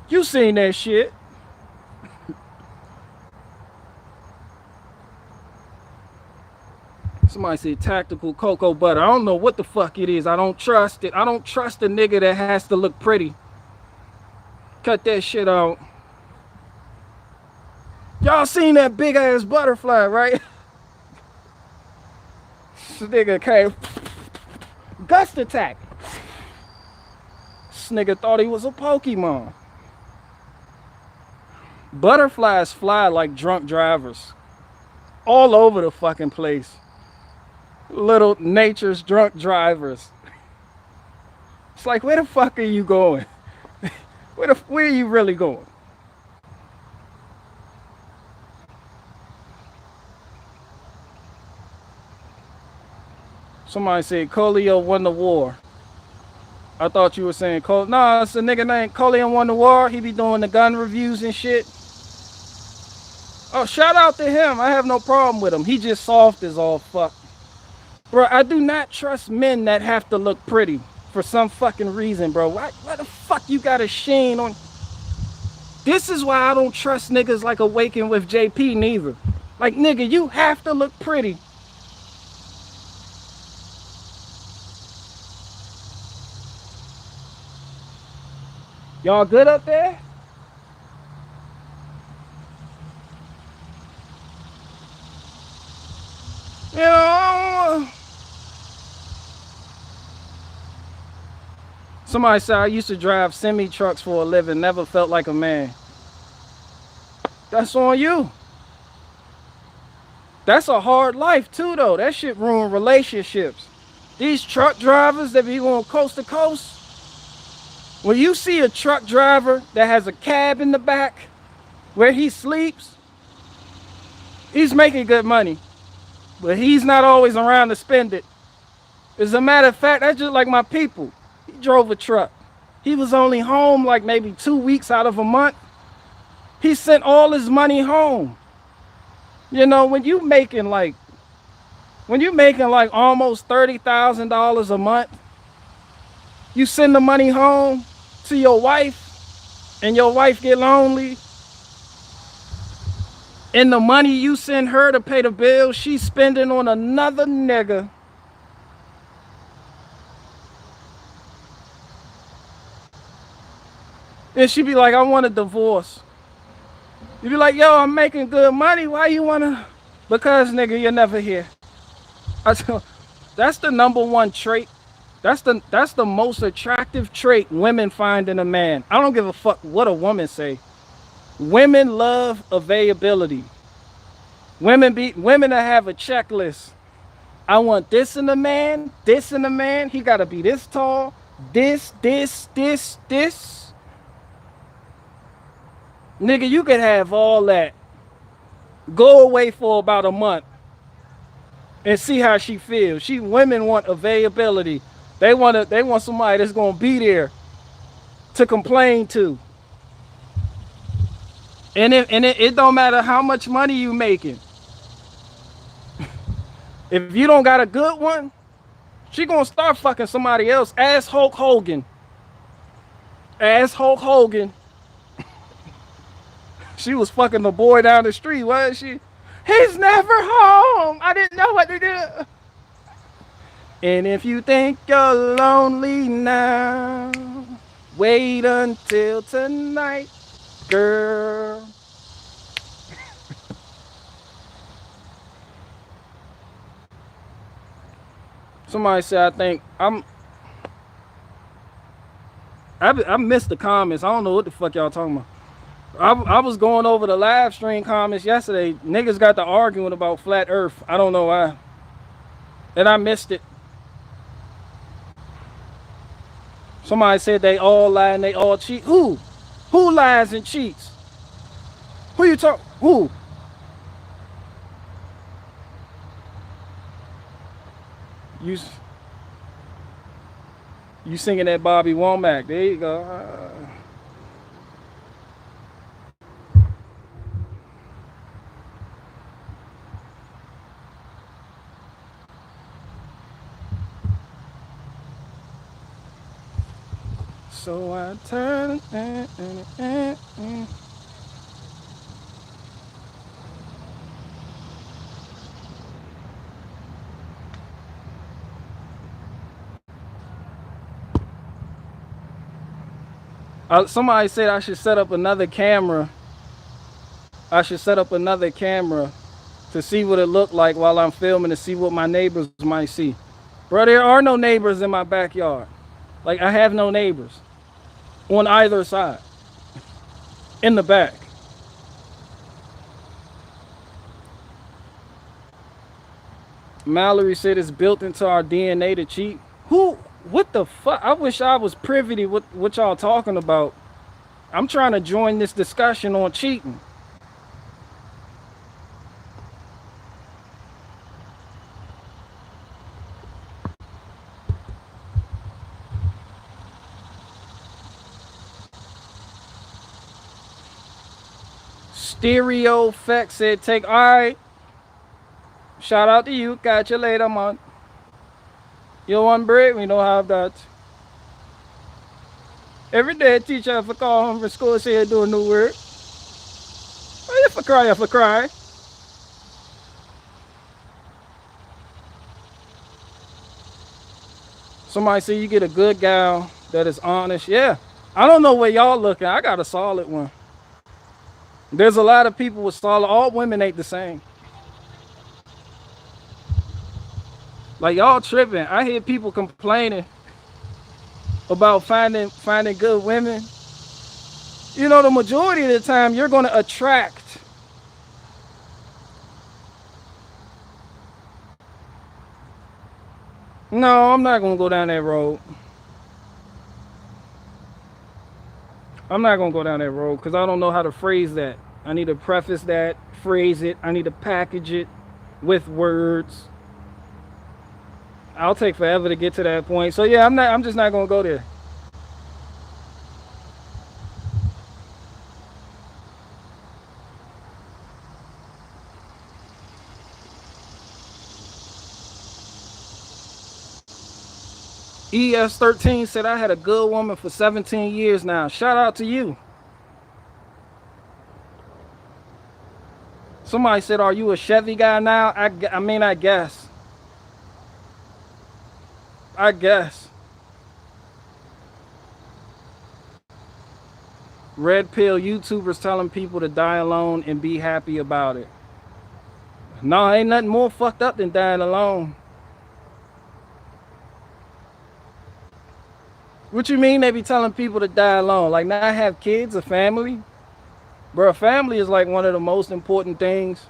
You seen that shit. Somebody said tactical cocoa butter. I don't know what the fuck it is. I don't trust it. I don't trust a nigga that has to look pretty. Cut that shit out. Y'all seen that big ass butterfly, right? This nigga came. Gust attack. This nigga thought he was a Pokemon. Butterflies fly like drunk drivers. All over the fucking place. Little nature's drunk drivers. It's like, where the fuck are you going? Where are you really going? Somebody said Coolio won the war. I thought you were saying Coolio. Nah, it's a nigga named Coolio won the war. He be doing the gun reviews and shit. Oh, shout out to him. I have no problem with him. He just soft as all fuck. Bro, I do not trust men that have to look pretty for some fucking reason, bro. Why the fuck you got a sheen on? This is why I don't trust niggas like Awaken with JP neither. Like, nigga, you have to look pretty. Y'all good up there? You know, somebody said I used to drive semi trucks for a living, never felt like a man. That's on you. That's a hard life too, though. That shit ruin relationships. These truck drivers that be going coast to coast. When you see a truck driver that has a cab in the back where he sleeps, he's making good money. But he's not always around to spend it. As a matter of fact, that's just like my people. He drove a truck. He was only home like maybe 2 weeks out of a month. He sent all his money home. You know, when you making like almost $30,000 a month, you send the money home to your wife, and your wife get lonely. And the money you send her to pay the bills, she's spending on another nigga. And she be like, I want a divorce. You be like, yo, I'm making good money. Why you wanna? Because, nigga, you're never here. That's the number one trait. That's the most attractive trait women find in a man. I don't give a fuck what a woman say. Women love availability. Women that have a checklist. I want this in a man, this in a man. He gotta be this tall, this. Nigga, you could have all that. Go away for about a month and see how she feels. Women want availability. They want somebody that's gonna be there to complain to. And it don't matter how much money you making. If you don't got a good one, she gonna start fucking somebody else. Ask Hulk Hogan. She was fucking the boy down the street, wasn't she? He's never home. I didn't know what to do. And if you think you're lonely now, wait until tonight, girl. Somebody said, I think I missed the comments. I don't know what the fuck y'all talking about. I was going over the live stream comments yesterday. Niggas got to arguing about flat earth. I don't know why. And I missed it. Somebody said they all lie and they all cheat. Who? Who lies and cheats? Who you talk? Who? You singing that Bobby Womack. There you go. So I turn. Somebody said I should set up another camera. I should set up another camera to see what it looked like while I'm filming, to see what my neighbors might see. Bro, there are no neighbors in my backyard. Like, I have no neighbors on either side. In the back. Mallory said it's built into our DNA to cheat. Who? What the fuck? I wish I was privy to what y'all talking about. I'm trying to join this discussion on cheating. Stereo Effect said take. All right. Shout out to you. Catch you later, man. You want break? We don't have that. Every day, teacher have to call home from school and say you're doing new work. Oh, you have to cry, you have to cry. Somebody say you get a good gal that is honest. Yeah. I don't know where y'all looking. I got a solid one. There's a lot of people with solid. All women ain't the same. Like, y'all tripping. I hear people complaining about finding good women. You know, the majority of the time you're going to attract No, I'm not going to go down that road. I'm not going to go down that road because I don't know how to phrase that. I need to preface that, phrase it. I need to package it with words. I'll take forever to get to that point. So yeah, I'm just not gonna go there. ES13 said I had a good woman for 17 years now. Shout out to you. Somebody said, are you a Chevy guy now? I mean, I guess. Red pill YouTubers telling people to die alone and be happy about it. No, ain't nothing more fucked up than dying alone. What you mean they be telling people to die alone? Like not have kids, a family? Bro, a family is like one of the most important things.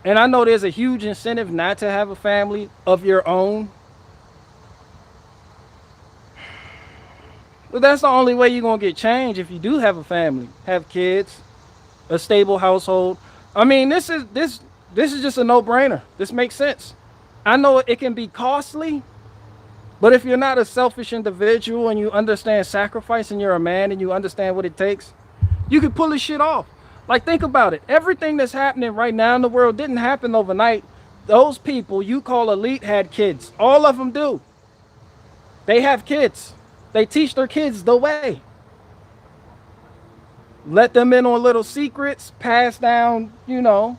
And I know there's a huge incentive not to have a family of your own. But that's the only way you're going to get change if you do have a family, have kids, a stable household. I mean, this is just a no-brainer. This makes sense. I know it can be costly, but if you're not a selfish individual and you understand sacrifice and you're a man and you understand what it takes, you can pull this shit off. Like, think about it. Everything that's happening right now in the world didn't happen overnight. Those people you call elite had kids. All of them do. They have kids. They teach their kids the way. Let them in on little secrets, pass down, you know,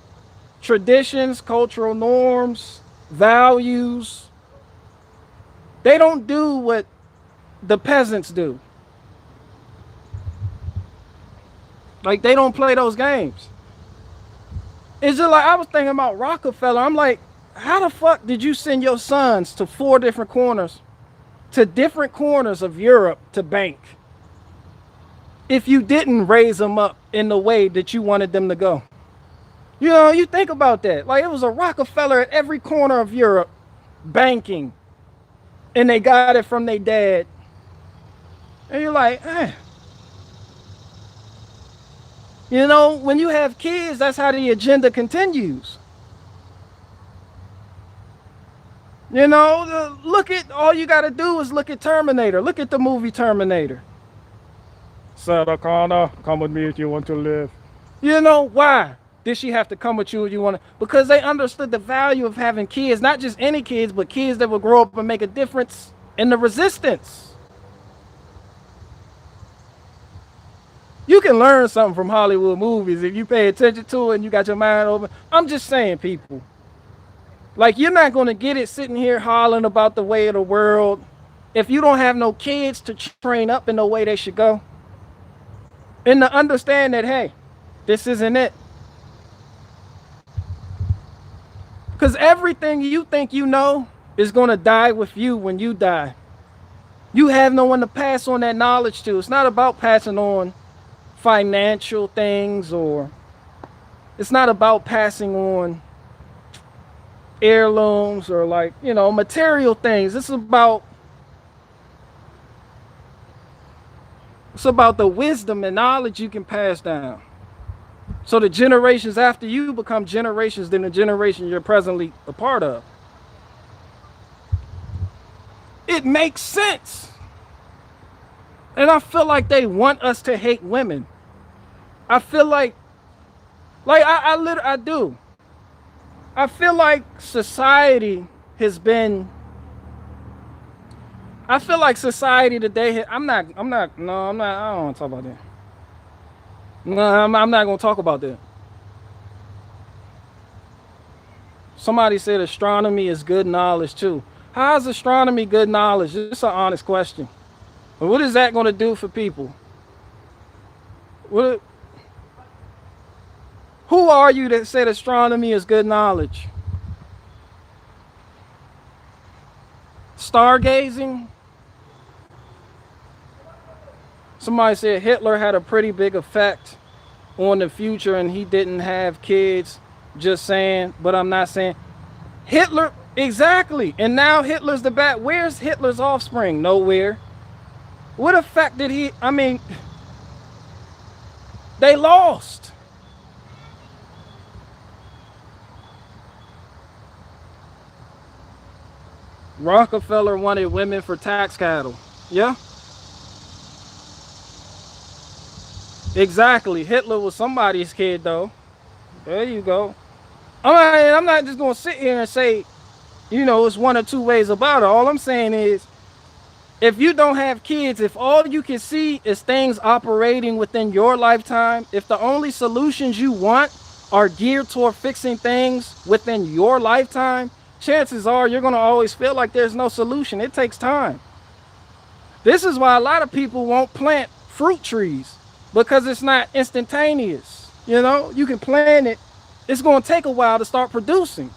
traditions, cultural norms, values. They don't do what the peasants do. Like, they don't play those games. It's just like, I was thinking about Rockefeller. I'm like, how the fuck did you send your sons to 4 different corners, to different corners of Europe to bank, if you didn't raise them up in the way that you wanted them to go? You know, you think about that. Like, it was a Rockefeller at every corner of Europe banking, and they got it from their dad. And you're like, eh. You know, when you have kids, that's how the agenda continues. You know, look at, all you got to do is look at Terminator. Look at the movie Terminator. Sarah Connor, come with me if you want to live. You know, why did she have to come with you if you want to? Because they understood the value of having kids, not just any kids, but kids that will grow up and make a difference in the resistance. You can learn something from Hollywood movies if you pay attention to it and you got your mind open. I'm just saying, people. Like, you're not going to get it sitting here hollering about the way of the world if you don't have no kids to train up in the way they should go. And to understand that, hey, this isn't it. Because everything you think you know is going to die with you when you die. You have no one to pass on that knowledge to. It's not about passing on financial things, or it's not about passing on heirlooms or, like, you know, material things. It's about the wisdom and knowledge you can pass down, so the generations after you become generations than the generation you're presently a part of. It makes sense. And I feel like they want us to hate women. I feel like I do. I feel like society has been, I feel like society today, I don't want to talk about that. No, I'm not going to talk about that. Somebody said astronomy is good knowledge too. How is astronomy good knowledge? It's an honest question. But what is that going to do for people? Who are you that said astronomy is good knowledge? Stargazing? Somebody said Hitler had a pretty big effect on the future and he didn't have kids. Just saying, but I'm not saying. Hitler, exactly. And now Hitler's the bad. Where's Hitler's offspring? Nowhere. What effect did he, I mean, they lost. Rockefeller wanted women for tax cattle. Yeah. Exactly. Hitler was somebody's kid, though. There you go. I'm not just going to sit here and say, you know, it's one or two ways about it. All I'm saying is, if you don't have kids, if all you can see is things operating within your lifetime, if the only solutions you want are geared toward fixing things within your lifetime, chances are you're going to always feel like there's no solution. It takes time. This is why a lot of people won't plant fruit trees, because it's not instantaneous. You know, you can plant it. It's going to take a while to start producing.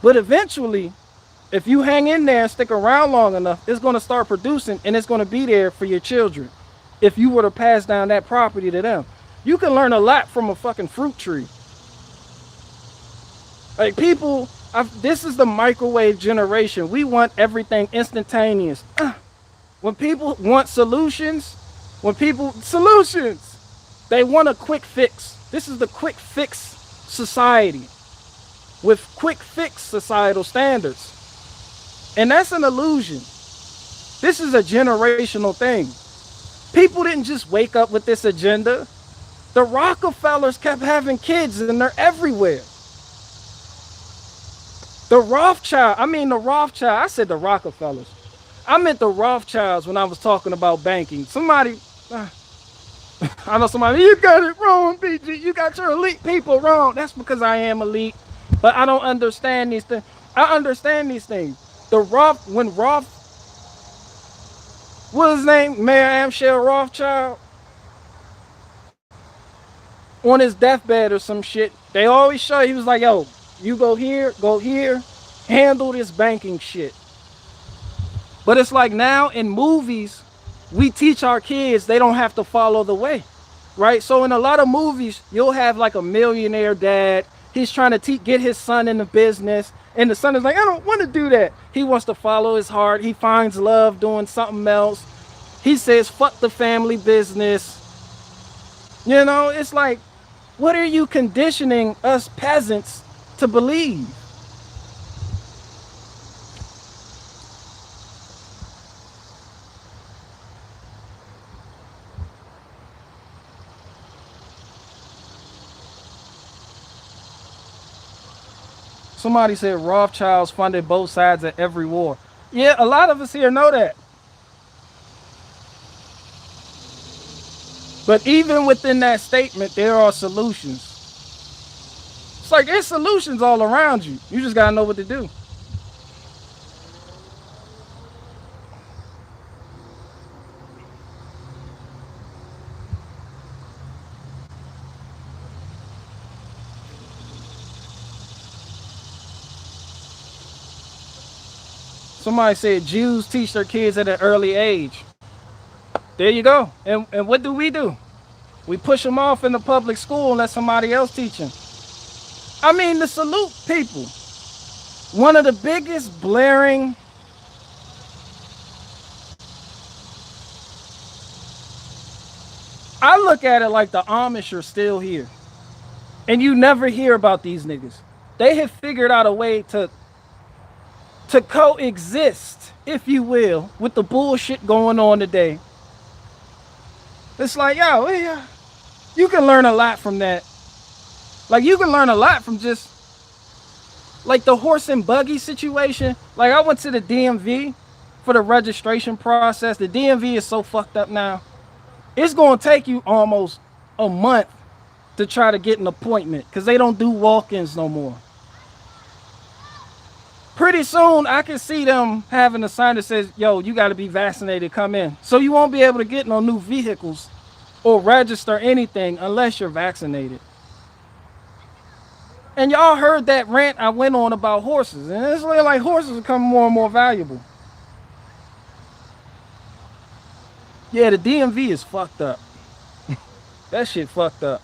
But eventually, if you hang in there and stick around long enough, it's going to start producing, and it's going to be there for your children. If you were to pass down that property to them, you can learn a lot from a fucking fruit tree. Like, people, this is the microwave generation. We want everything instantaneous. When people want solutions, they want a quick fix. This is the quick fix society with quick fix societal standards. And that's an illusion. This is a generational thing. People didn't just wake up with this agenda. The Rockefellers kept having kids, and they're everywhere. The Rothschilds, I said the Rockefellers. I meant the Rothschilds when I was talking about banking. Somebody, I know somebody, you got it wrong, BG. You got your elite people wrong. That's because I am elite. But I don't understand these things. I understand these things. What was his name? Mayor Amschel Rothschild? On his deathbed or some shit. They always show, he was like, yo, you go here, handle this banking shit. But it's like now in movies, we teach our kids they don't have to follow the way, right? So in a lot of movies, you'll have like a millionaire dad. He's trying to get his son in the business, and the son is like, I don't want to do that. He wants to follow his heart. He finds love doing something else. He says, fuck the family business. You know, it's like, what are you conditioning us peasants to believe? Somebody said Rothschilds funded both sides of every war. Yeah, a lot of us here know that. But even within that statement, there are solutions. It's like there's solutions all around you. You just gotta know what to do. Somebody said Jews teach their kids at an early age. There you go. And what do? We push them off in the public school and let somebody else teach them. I mean, the salute people. One of the biggest blaring I look at it like the Amish are still here. And you never hear about these niggas. They have figured out a way to coexist, if you will, with the bullshit going on today. It's like, yo, yeah, you can learn a lot from that. Like, you can learn a lot from just, like, the horse and buggy situation. Like, I went to the DMV for the registration process. The DMV is so fucked up now. It's going to take you almost a month to try to get an appointment because they don't do walk-ins no more. Pretty soon, I can see them having a sign that says, yo, you got to be vaccinated, come in. So you won't be able to get no new vehicles or register anything unless you're vaccinated. And y'all heard that rant I went on about horses. And it's like horses become more and more valuable. Yeah, the DMV is fucked up. That shit fucked up.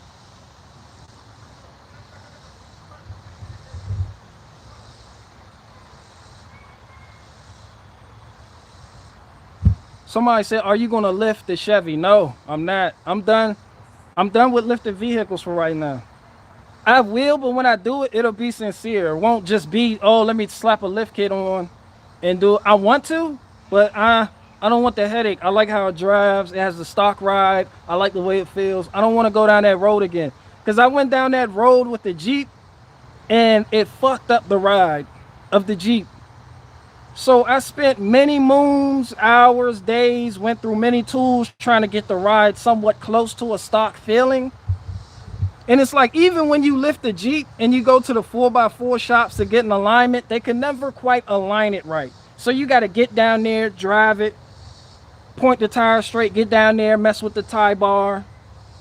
Somebody said, are you going to lift the Chevy? No, I'm not. I'm done. I'm done with lifting vehicles for right now. I will, but when I do it, it'll be sincere. It won't just be, oh, let me slap a lift kit on and do it. I want to, but I don't want the headache. I like how it drives. It has the stock ride. I like the way it feels. I don't want to go down that road again. Because I went down that road with the Jeep, and it fucked up the ride of the Jeep. So I spent many moons, hours, days, went through many tools trying to get the ride somewhat close to a stock feeling. And it's like, even when you lift the Jeep and you go to the 4x4 shops to get an alignment, they can never quite align it right. So you got to get down there, drive it, point the tire straight, get down there, mess with the tie bar.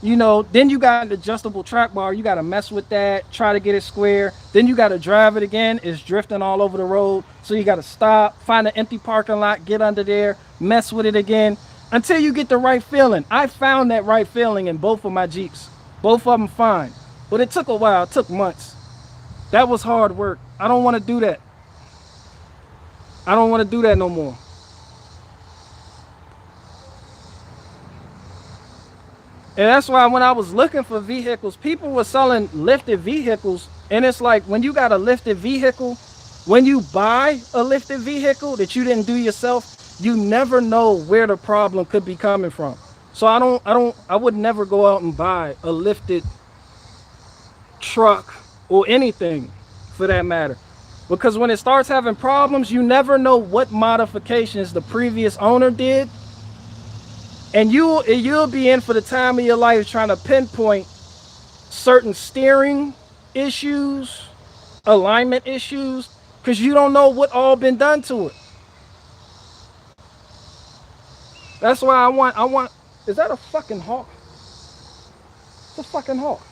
You know, then you got an adjustable track bar. You got to mess with that, try to get it square. Then you got to drive it again. It's drifting all over the road. So you got to stop, find an empty parking lot, get under there, mess with it again until you get the right feeling. I found that right feeling in both of my Jeeps. Both of them fine. But it took a while. It took months. That was hard work. I don't want to do that. I don't want to do that no more. And that's why when I was looking for vehicles, people were selling lifted vehicles. And it's like, when you got a lifted vehicle, when you buy a lifted vehicle that you didn't do yourself, you never know where the problem could be coming from. So I would never go out and buy a lifted truck or anything for that matter. Because when it starts having problems, you never know what modifications the previous owner did. And you'll be in for the time of your life trying to pinpoint certain steering issues, alignment issues, because you don't know what all been done to it. That's why I want, is that a fucking hawk? It's a fucking hawk.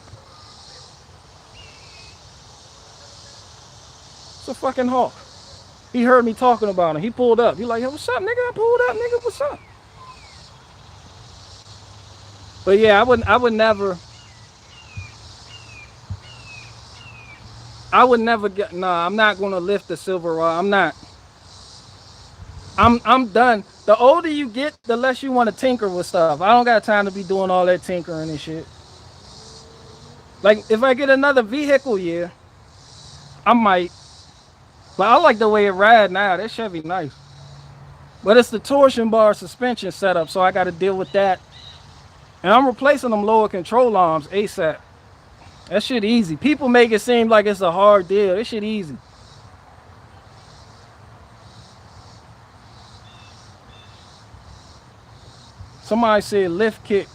It's a fucking hawk. He heard me talking about him. He pulled up. He like, "Yo, what's up, nigga?" I pulled up, nigga. What's up? But yeah, I would never get. Nah, I'm not gonna lift the Silverado. I'm not. I'm done. The older you get, the less you want to tinker with stuff. I don't got time to be doing all that tinkering and shit. Like if I get another vehicle, yeah, I might. But I like the way it ride now. That Chevy nice. But it's the torsion bar suspension setup, so I got to deal with that. And I'm replacing them lower control arms ASAP. That shit easy. People make it seem like it's a hard deal. That shit easy. Somebody said lift kick,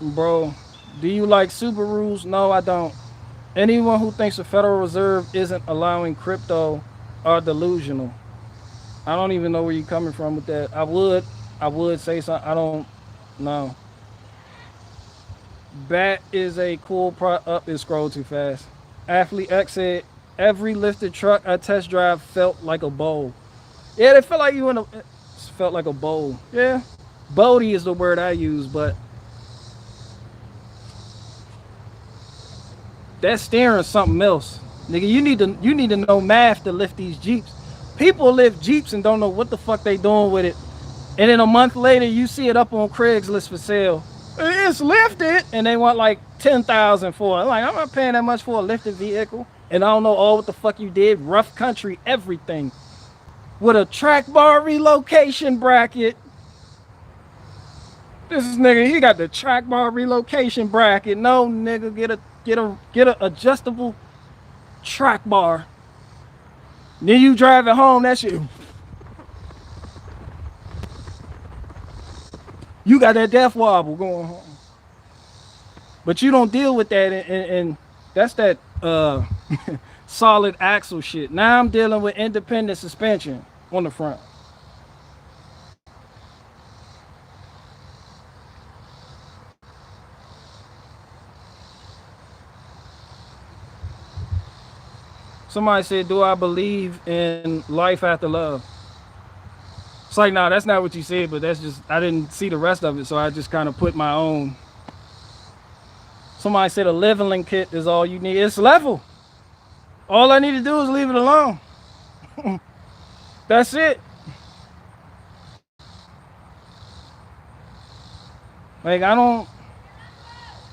bro. Do you like Subarus? No, I don't. Anyone who thinks the Federal Reserve isn't allowing crypto are delusional. I don't even know where you're coming from with that. I would say something. I don't know. Bat is a cool up is scroll too fast. Athlete X said every lifted truck I test drive felt like a bowl. Yeah, it felt like you in a felt like a bowl. Yeah. Bodie is the word I use, but that steering is something else. Nigga, you need to know math to lift these Jeeps. People lift Jeeps and don't know what the fuck they doing with it. And then a month later you see it up on Craigslist for sale. It's lifted and they want like 10,000 for it. Like, I'm not paying that much for a lifted vehicle. And I don't know all what the fuck you did. Rough country, everything. With a track bar relocation bracket. This is nigga, he got the track bar relocation bracket. No, nigga, get a adjustable track bar. Then you drive it home, that shit. You got that death wobble going home. But you don't deal with that, and that's that solid axle shit. Now I'm dealing with independent suspension on the front. Somebody said, do I believe in life after love? It's like, nah, that's not what you said, but that's just, I didn't see the rest of it, so I just kind of put my own. Somebody said a leveling kit is all you need. It's level. All I need to do is leave it alone. That's it. Like, I don't,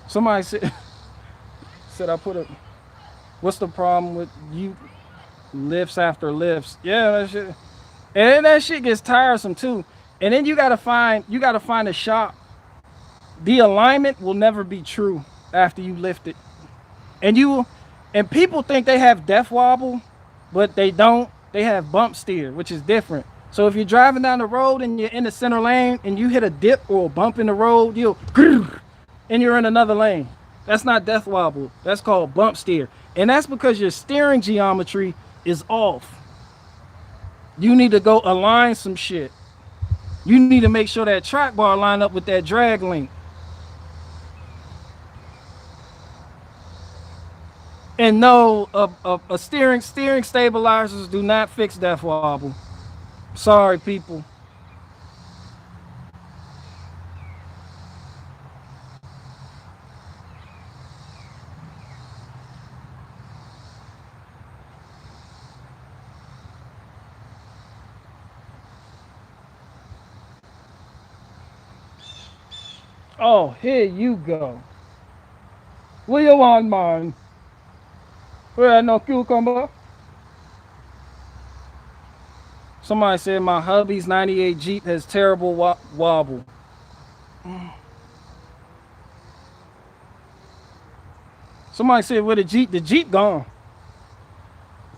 somebody said, I put a, what's the problem with you lifts after lifts? Yeah, that shit. And then that shit gets tiresome too. And then you gotta find a shop. The alignment will never be true after you lift it. And people think they have death wobble, but they don't. They have bump steer, which is different. So if you're driving down the road and you're in the center lane and you hit a dip or a bump in the road, and you're in another lane. That's not death wobble. That's called bump steer. And that's because your steering geometry is off. You need to go align some shit. You need to make sure that track bar line up with that drag link. And no, a steering stabilizers do not fix death wobble. Sorry, people. Oh, here you go. What you want, man? Well, no cucumber. Somebody said my hubby's 98 Jeep has terrible wobble. Somebody said with the Jeep gone.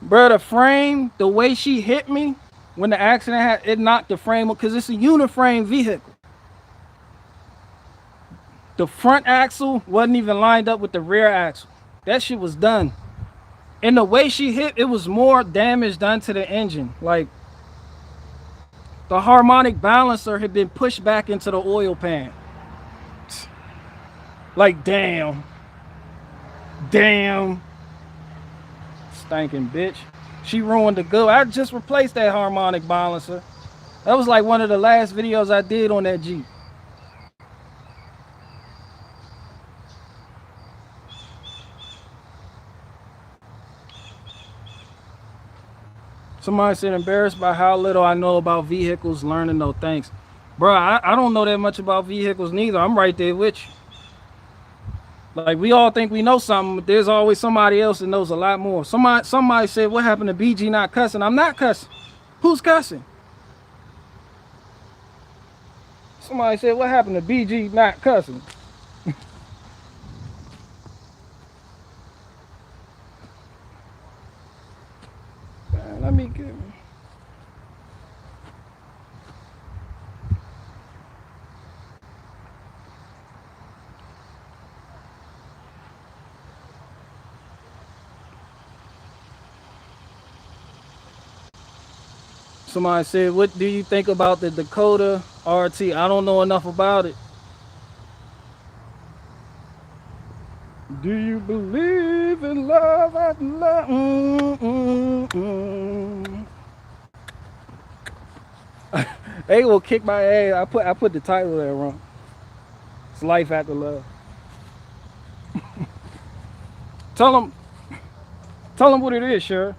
Bro, the frame, the way she hit me when the accident happened, it knocked the frame up because it's a uniframe vehicle. The front axle wasn't even lined up with the rear axle. That shit was done. And the way she hit, it was more damage done to the engine. Like, the harmonic balancer had been pushed back into the oil pan. Like, damn. Damn. Stinking bitch. She ruined the good. I just replaced that harmonic balancer. That was like one of the last videos I did on that Jeep. Somebody said, embarrassed by how little I know about vehicles, learning no thanks. Bro, I don't know that much about vehicles neither. I'm right there with you. Like, we all think we know something, but there's always somebody else that knows a lot more. Somebody said, what happened to BG not cussing? I'm not cussing. Who's cussing? Somebody said, what happened to BG not cussing? Man, let me get... Somebody said, what do you think about the Dakota RT? I don't know enough about it. Do you believe in love after love? They will kick my ass. I put the title there wrong. It's Life After Love. Tell them what it is, Cher.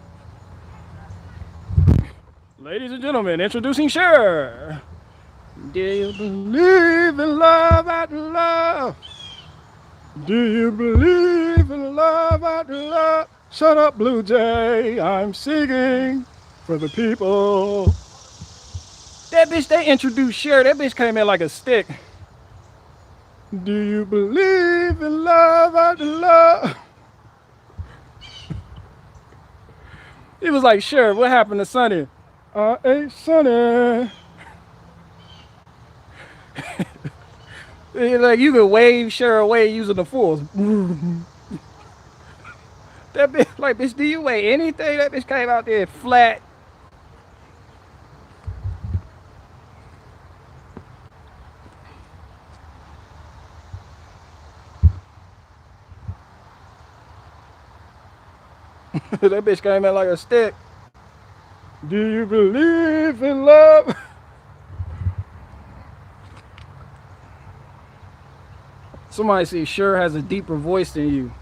Ladies and gentlemen, introducing Cher. Do you believe in love after love? Do you believe in love after love? Shut up, Blue Jay. I'm singing for the people. That bitch, they introduced Cher. That bitch came in like a stick. Do you believe in love after love? He was like, Cher, what happened to Sonny? I ain't Sonny. Like, you could wave Cher away using the force. That bitch, like, bitch, do you weigh anything? That bitch came out there flat. That bitch came in like a stick. Do you believe in love? Somebody say Cher has a deeper voice than you.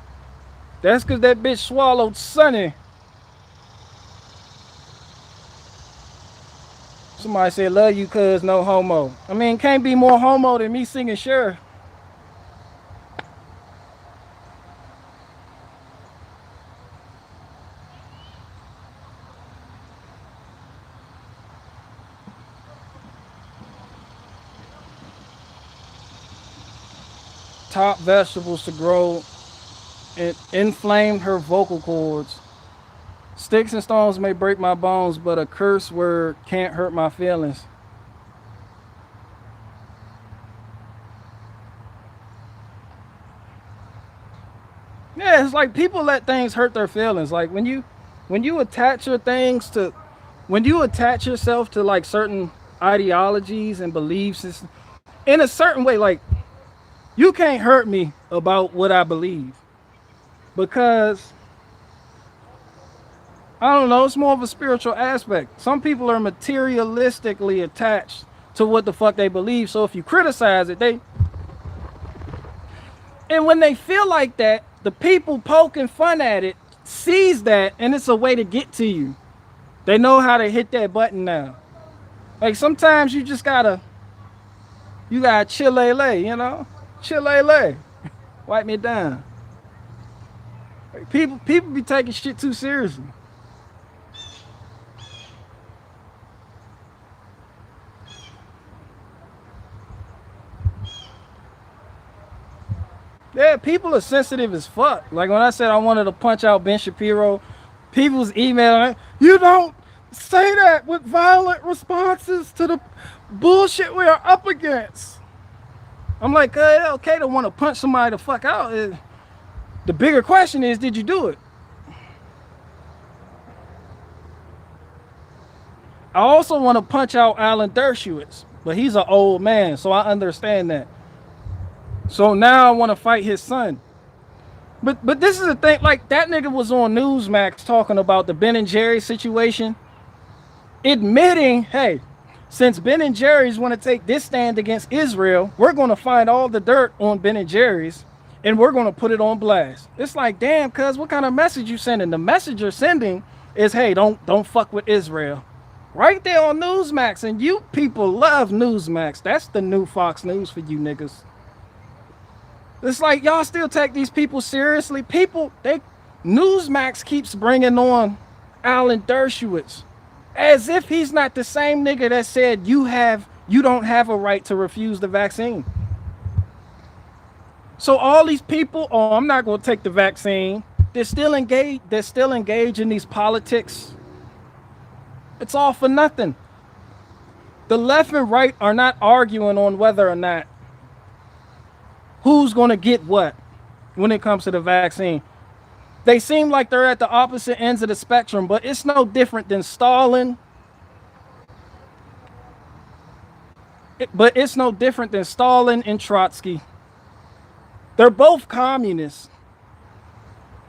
That's because that bitch swallowed Sonny. Somebody said, love you cuz no homo. I mean, can't be more homo than me singing Cher. Top vegetables to grow. It inflamed her vocal cords. Sticks and stones may break my bones, but a curse word can't hurt my feelings. Yeah, it's like people let things hurt their feelings. Like when you attach your things to, when you attach yourself to like certain ideologies and beliefs in a certain way, like you can't hurt me about what I believe because I don't know, it's more of a spiritual aspect. Some people are materialistically attached to what the fuck they believe. So if you criticize it, and when they feel like that, the people poking fun at it sees that, and it's a way to get to you. They know how to hit that button now. Like sometimes you just gotta chill-lay, you know? Chill-lay. Wipe me down. Like people be taking shit too seriously. Yeah, people are sensitive as fuck. Like when I said I wanted to punch out Ben Shapiro, people's emailing, you don't say that with violent responses to the bullshit we are up against. I'm like, okay to want to punch somebody the fuck out. The bigger question is, did you do it? I also want to punch out Alan Dershowitz, but he's an old man, so I understand that. So now I want to fight his son. But this is the thing, like that nigga was on Newsmax talking about the Ben and Jerry situation, admitting, hey, since Ben and Jerry's want to take this stand against Israel, we're going to find all the dirt on Ben and Jerry's and we're going to put it on blast. It's like, damn, cuz what kind of message you sending? The message you're sending is, hey, don't fuck with Israel. Right there on Newsmax, and you people love Newsmax. That's the new Fox News for you niggas. It's like y'all still take these people seriously. Newsmax keeps bringing on Alan Dershowitz as if he's not the same nigga that said you don't have a right to refuse the vaccine. So all these people, oh, I'm not going to take the vaccine. They're still engaged in these politics. It's all for nothing. The left and right are not arguing on whether or not who's going to get what when it comes to the vaccine. They seem like they're at the opposite ends of the spectrum, but it's no different than Stalin. It's no different than Stalin and Trotsky. They're both communists,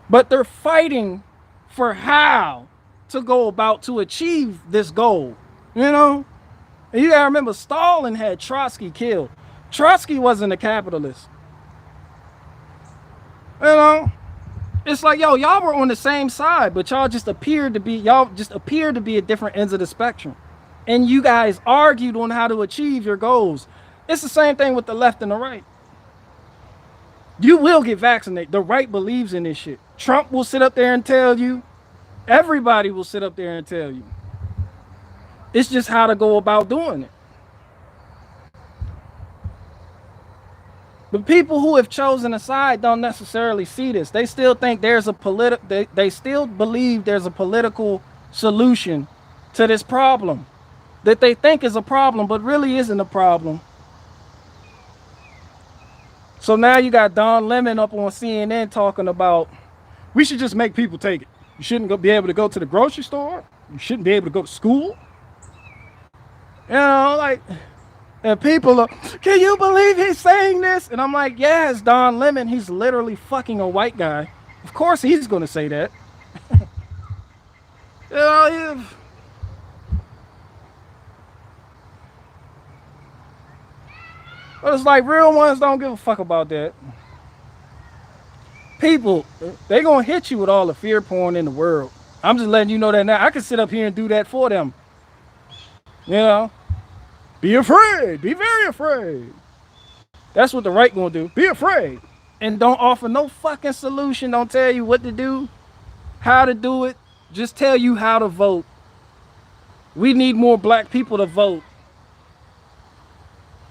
but they're fighting for how to go about to achieve this goal, you know? And you gotta remember, Stalin had Trotsky killed. Trotsky wasn't a capitalist. You know? It's like, yo, y'all were on the same side, but y'all just appeared to be at different ends of the spectrum. And you guys argued on how to achieve your goals. It's the same thing with the left and the right. You will get vaccinated. The right believes in this shit. Trump will sit up there and tell you. Everybody will sit up there and tell you. It's just how to go about doing it. But people who have chosen a side don't necessarily see this. They still think there's a they still believe there's a political solution to this problem that they think is a problem, but really isn't a problem. So now you got Don Lemon up on CNN talking about we should just make people take it. You shouldn't be able to go to the grocery store. You shouldn't be able to go to school. You know, like, and people are, can you believe he's saying this? And I'm like, yeah, it's Don Lemon. He's literally fucking a white guy. Of course he's going to say that. You know, but it's like real ones don't give a fuck about that. People, they gonna hit you with all the fear porn in the world. I'm just letting you know that now. I can sit up here and do that for them. You know, be afraid, be very afraid. That's what the right gonna do. Be afraid, and don't offer no fucking solution. Don't tell you what to do, how to do it. Just tell you how to vote. We need more black people to vote.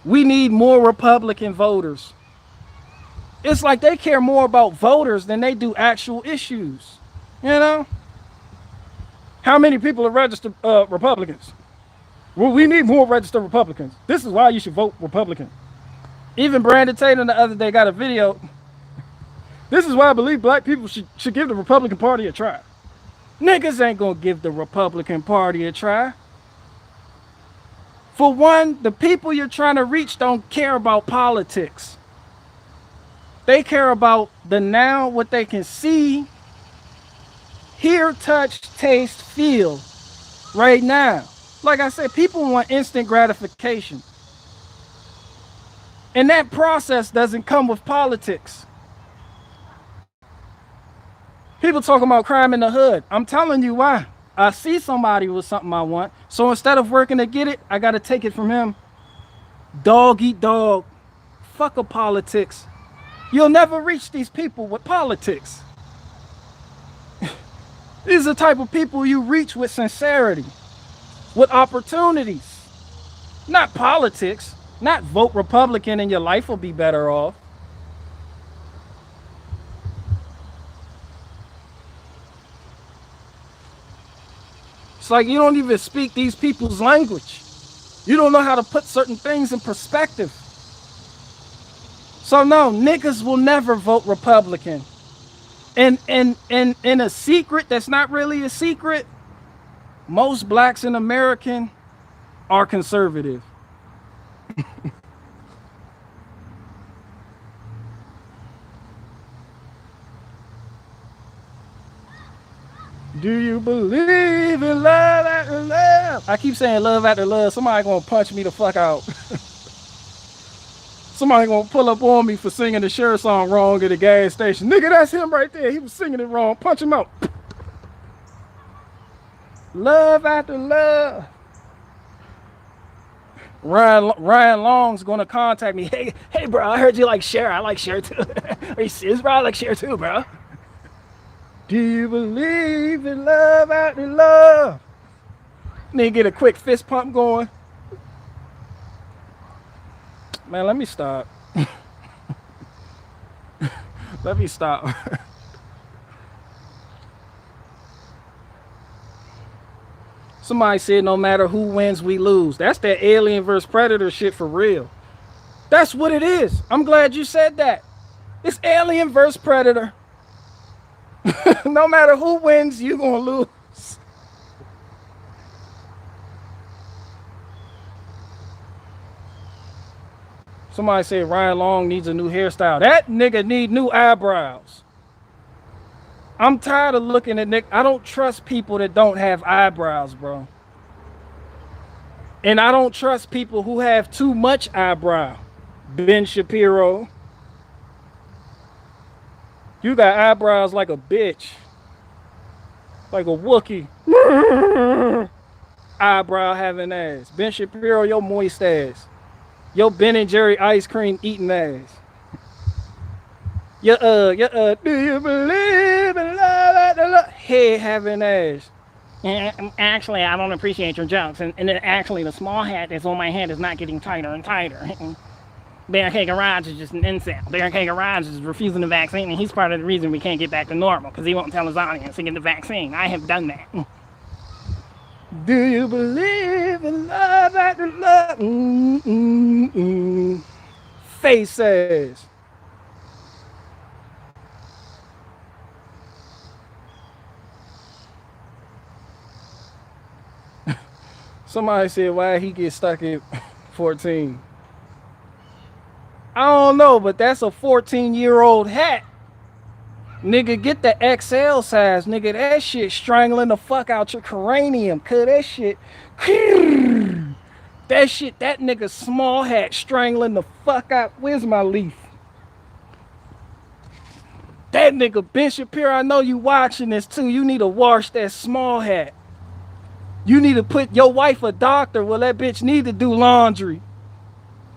We need more Republican voters. It's like they care more about voters than they do actual issues. You know? How many people are registered Republicans? Well, we need more registered Republicans. This is why you should vote Republican. Even Brandon Tatum the other day got a video. This is why I believe black people should give the Republican Party a try. Niggas ain't gonna give the Republican Party a try. For one, the people you're trying to reach don't care about politics. They care about the now, what they can see, hear, touch, taste, feel right now. Like I said, people want instant gratification. And that process doesn't come with politics. People talking about crime in the hood. I'm telling you why. I see somebody with something I want. So instead of working to get it, I got to take it from him. Dog eat dog. Fuck a politics. You'll never reach these people with politics. These are the type of people you reach with sincerity, with opportunities, not politics, not vote Republican and your life will be better off. It's like you don't even speak these people's language. You don't know how to put certain things in perspective. So no, niggas will never vote Republican. And in a secret that's not really a secret, most blacks in America are conservative. Do you believe in love after love? I keep saying love after love. Somebody gonna punch me the fuck out. Somebody gonna pull up on me for singing the Cher song wrong at the gas station. Nigga, that's him right there. He was singing it wrong. Punch him out. Love after love. Ryan Long's gonna contact me. Hey, bro, I heard you like Cher. I like Cher too. Are you serious, bro? I like Cher too, bro. Do you believe in love after love? Nigga, get a quick fist pump going. Man, let me stop. Let me stop. Somebody said no matter who wins, we lose. That's that Alien vs. Predator shit for real. That's what it is. I'm glad you said that. It's Alien vs. Predator. No matter who wins, you gonna lose. Somebody said Ryan Long needs a new hairstyle. That nigga need new eyebrows. I'm tired of looking at Nick. I don't trust people that don't have eyebrows, bro. And I don't trust people who have too much eyebrow. Ben Shapiro. You got eyebrows like a bitch. Like a Wookiee. Eyebrow having ass. Ben Shapiro, your moist ass. Your Ben and Jerry ice cream eating ass. Do you believe in love? Head having ass. Actually, I don't appreciate your jokes. And actually, the small hat that's on my head is not getting tighter and tighter. Bear K Garage is just an incel. Bear K Garage is refusing the vaccine, and he's part of the reason we can't get back to normal, because he won't tell his audience to get the vaccine. I have done that. Do you believe in love after love? Faces. Somebody said, why he get stuck at 14? I don't know, but that's a 14-year-old hat. Nigga, get the XL size. Nigga, that shit strangling the fuck out your cranium. Cause that shit, that nigga small hat strangling the fuck out. Where's my leaf? That nigga Ben Shapiro, I know you watching this too. You need to wash that small hat. You need to put your wife a doctor. Well, that bitch need to do laundry.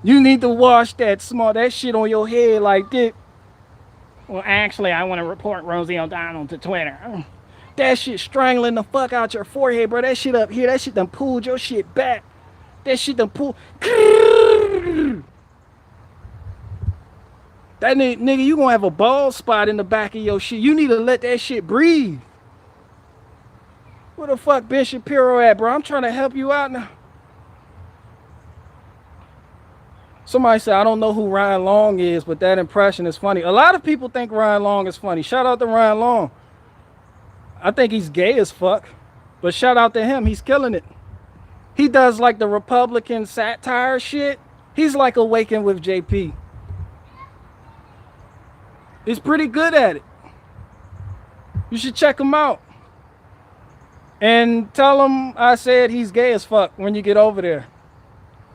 You need to wash that shit on your head like that. Well, actually, I want to report Rosie O'Donnell to Twitter. That shit strangling the fuck out your forehead, bro. That shit up here, that shit done pulled your shit back. That shit done pulled. That nigga, you gonna have a bald spot in the back of your shit. You need to let that shit breathe. Where the fuck Ben Shapiro at, bro? I'm trying to help you out now. Somebody said, I don't know who Ryan Long is, but that impression is funny. A lot of people think Ryan Long is funny. Shout out to Ryan Long. I think he's gay as fuck. But shout out to him. He's killing it. He does like the Republican satire shit. He's like Awaken with JP. He's pretty good at it. You should check him out. And tell him I said he's gay as fuck when you get over there.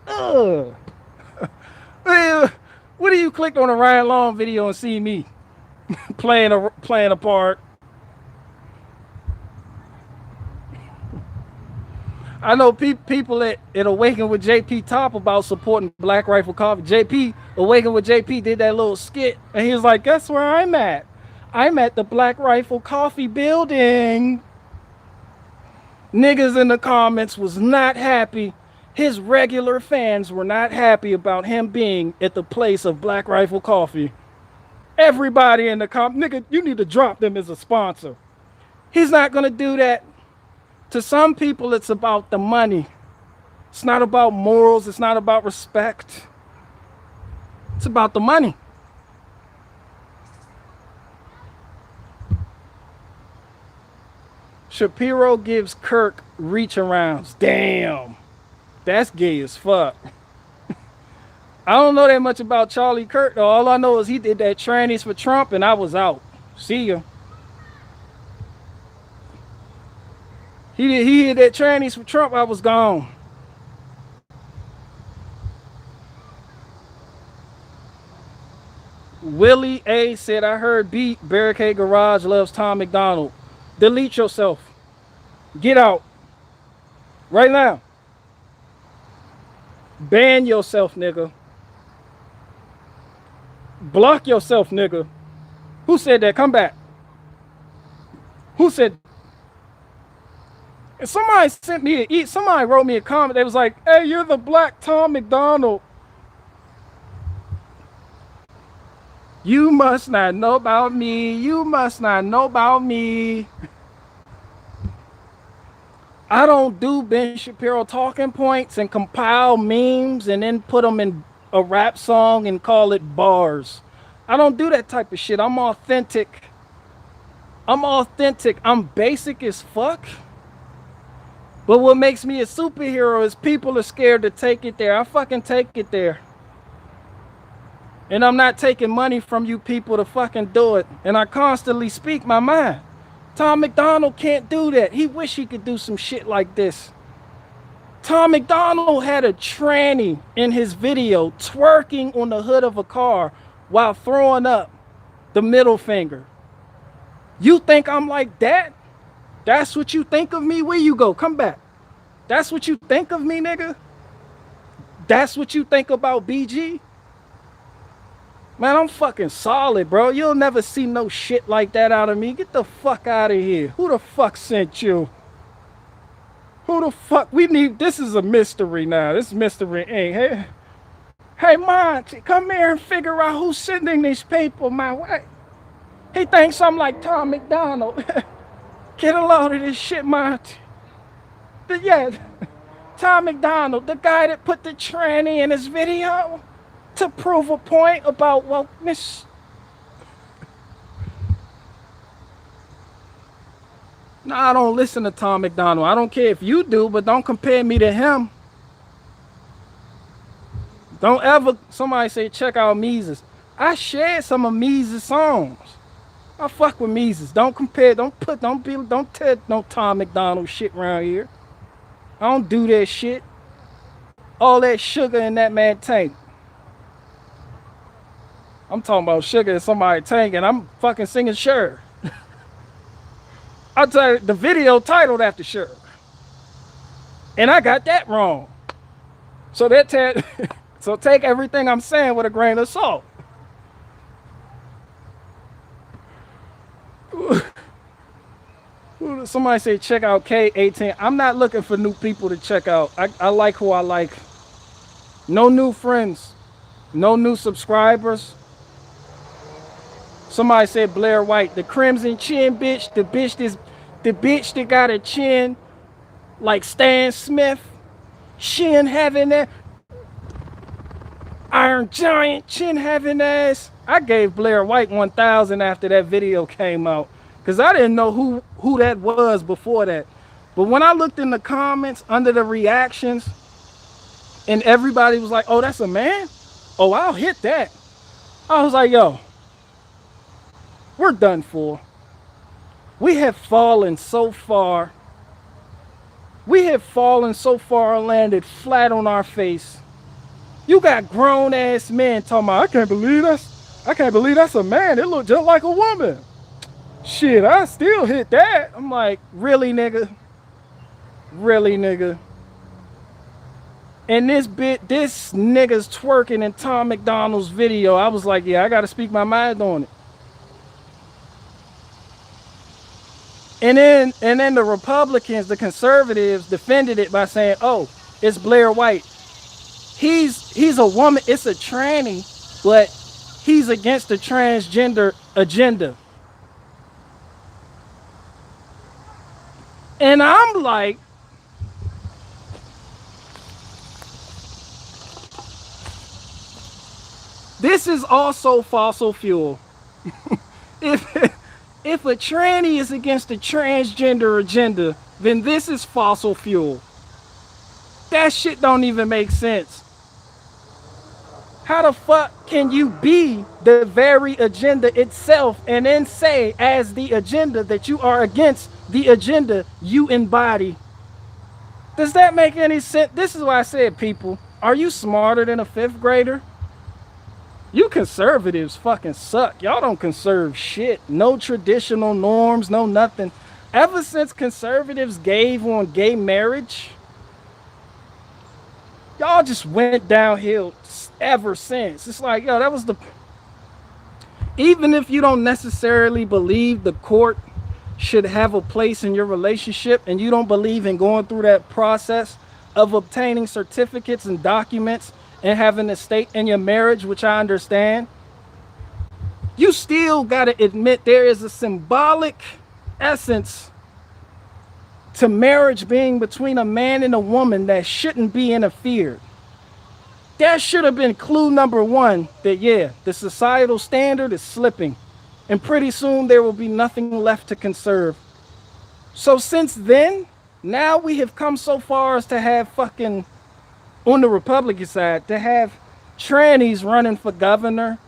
Ugh. What do you click on a Ryan Long video and see me playing a part? I know people at Awaken with JP talk about supporting Black Rifle Coffee. Awaken with JP did that little skit, and he was like, guess where I'm at? I'm at the Black Rifle Coffee building. Niggas in the comments was not happy. His regular fans were not happy about him being at the place of Black Rifle Coffee. Everybody in the nigga, you need to drop them as a sponsor. He's not gonna do that. To some people, it's about the money. It's not about morals. It's not about respect. It's about the money. Shapiro gives Kirk reach arounds. Damn. That's gay as fuck. I don't know that much about Charlie Kirk though. All I know is he did that trannies for Trump and I was out. See ya. He hit that trannies for Trump, I was gone. Willie A said, I heard beat Barricade Garage loves Tom McDonald. Delete yourself. Get out. Right now. Ban yourself, nigga. Block yourself, nigga. Who said that? Come back. Who said? And somebody sent me somebody wrote me a comment. They was like, hey, you're the black Tom McDonald. You must not know about me. You must not know about me. I don't do Ben Shapiro talking points and compile memes and then put them in a rap song and call it bars. I don't do that type of shit. I'm authentic. I'm basic as fuck. But what makes me a superhero is people are scared to take it there. I fucking take it there. And I'm not taking money from you people to fucking do it. And I constantly speak my mind. Tom McDonald can't do that. He wish he could do some shit like this. Tom McDonald had a tranny in his video twerking on the hood of a car while throwing up the middle finger. You think I'm like that? That's what you think of me? Where you go? Come back. That's what you think of me, nigga? That's what you think about BG? Man, I'm fucking solid, bro. You'll never see no shit like that out of me. Get the fuck out of here. Who the fuck sent you? Who the fuck? This is a mystery now. This mystery ain't. Hey, Monty, come here and figure out who's sending these people my way. He thinks I'm like Tom McDonald. Get a load of this shit, Monty. Yeah, Tom McDonald, the guy that put the tranny in his video to prove a point about wokeness. No, I don't listen to Tom McDonald. I don't care if you do, but don't compare me to him. Don't ever, somebody say, check out Mises. I shared some of Mises' songs. I fuck with Mises. Don't compare, don't tell no Tom McDonald shit around here. I don't do that shit. All that sugar in that man tank. I'm talking about sugar in somebody's tank and I'm fucking singing Sure. I'll tell you, the video titled after Sure. And I got that wrong. So so take everything I'm saying with a grain of salt. Somebody say check out K18. I'm not looking for new people to check out. I like who I like. No new friends. No new subscribers. Somebody said Blair White, the crimson chin bitch, the bitch that got a chin like Stan Smith. Chin having that Iron Giant chin having ass. I gave Blair White 1,000 after that video came out. Cause I didn't know who that was before that. But when I looked in the comments under the reactions and everybody was like, oh, that's a man? Oh, I'll hit that. I was like, yo, we're done for. We have fallen so far. We have fallen so far and landed flat on our face. You got grown ass men talking about, I can't believe that's a man. It looked just like a woman. Shit, I still hit that. I'm like, really, nigga? Really, nigga? And this nigga's twerking in Tom McDonald's video. I was like, yeah, I gotta speak my mind on it. And then the Republicans, the conservatives, defended it by saying, oh, it's Blair White. He's a woman, it's a tranny, but he's against the transgender agenda. And I'm like, this is also fossil fuel. If a tranny is against the transgender agenda, then this is fossil fuel. That shit don't even make sense. How the fuck can you be the very agenda itself and then say as the agenda that you are against the agenda you embody? Does that make any sense? This is why I said, people, are you smarter than a fifth grader? You conservatives fucking suck. Y'all don't conserve shit. No traditional norms, no nothing. Ever since conservatives gave on gay marriage, y'all just went downhill ever since. It's like, yo, that was the... Even if you don't necessarily believe the court should have a place in your relationship and you don't believe in going through that process of obtaining certificates and documents and having a stake in your marriage, which I understand, you still got to admit there is a symbolic essence to marriage being between a man and a woman that shouldn't be interfered. That should have been clue number one, that yeah, the societal standard is slipping and pretty soon there will be nothing left to conserve. So since then, now we have come so far as to have fucking, on the Republican side, to have trannies running for governor,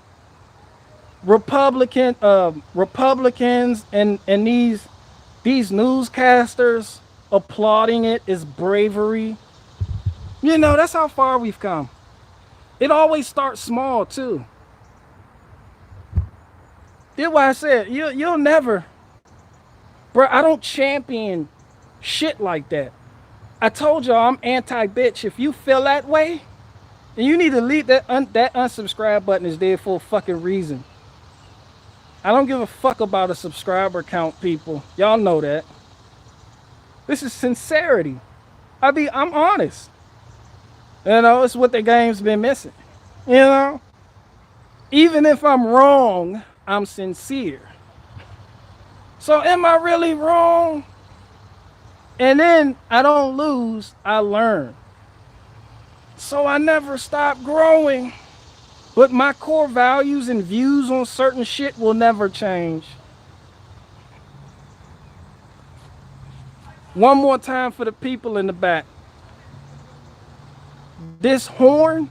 Republicans and these newscasters applauding it as bravery. You know, that's how far we've come. It always starts small too. That's why I said you'll never, bro. I don't champion shit like that. I told y'all I'm anti-bitch. If you feel that way, then you need to leave that unsubscribe button is there for a fucking reason. I don't give a fuck about a subscriber count, people. Y'all know that. This is sincerity. I'm honest. You know, it's what the game's been missing. You know? Even if I'm wrong, I'm sincere. So am I really wrong? And then I don't lose, I learn. So I never stop growing. But my core values and views on certain shit will never change. One more time for the people in the back. This horn,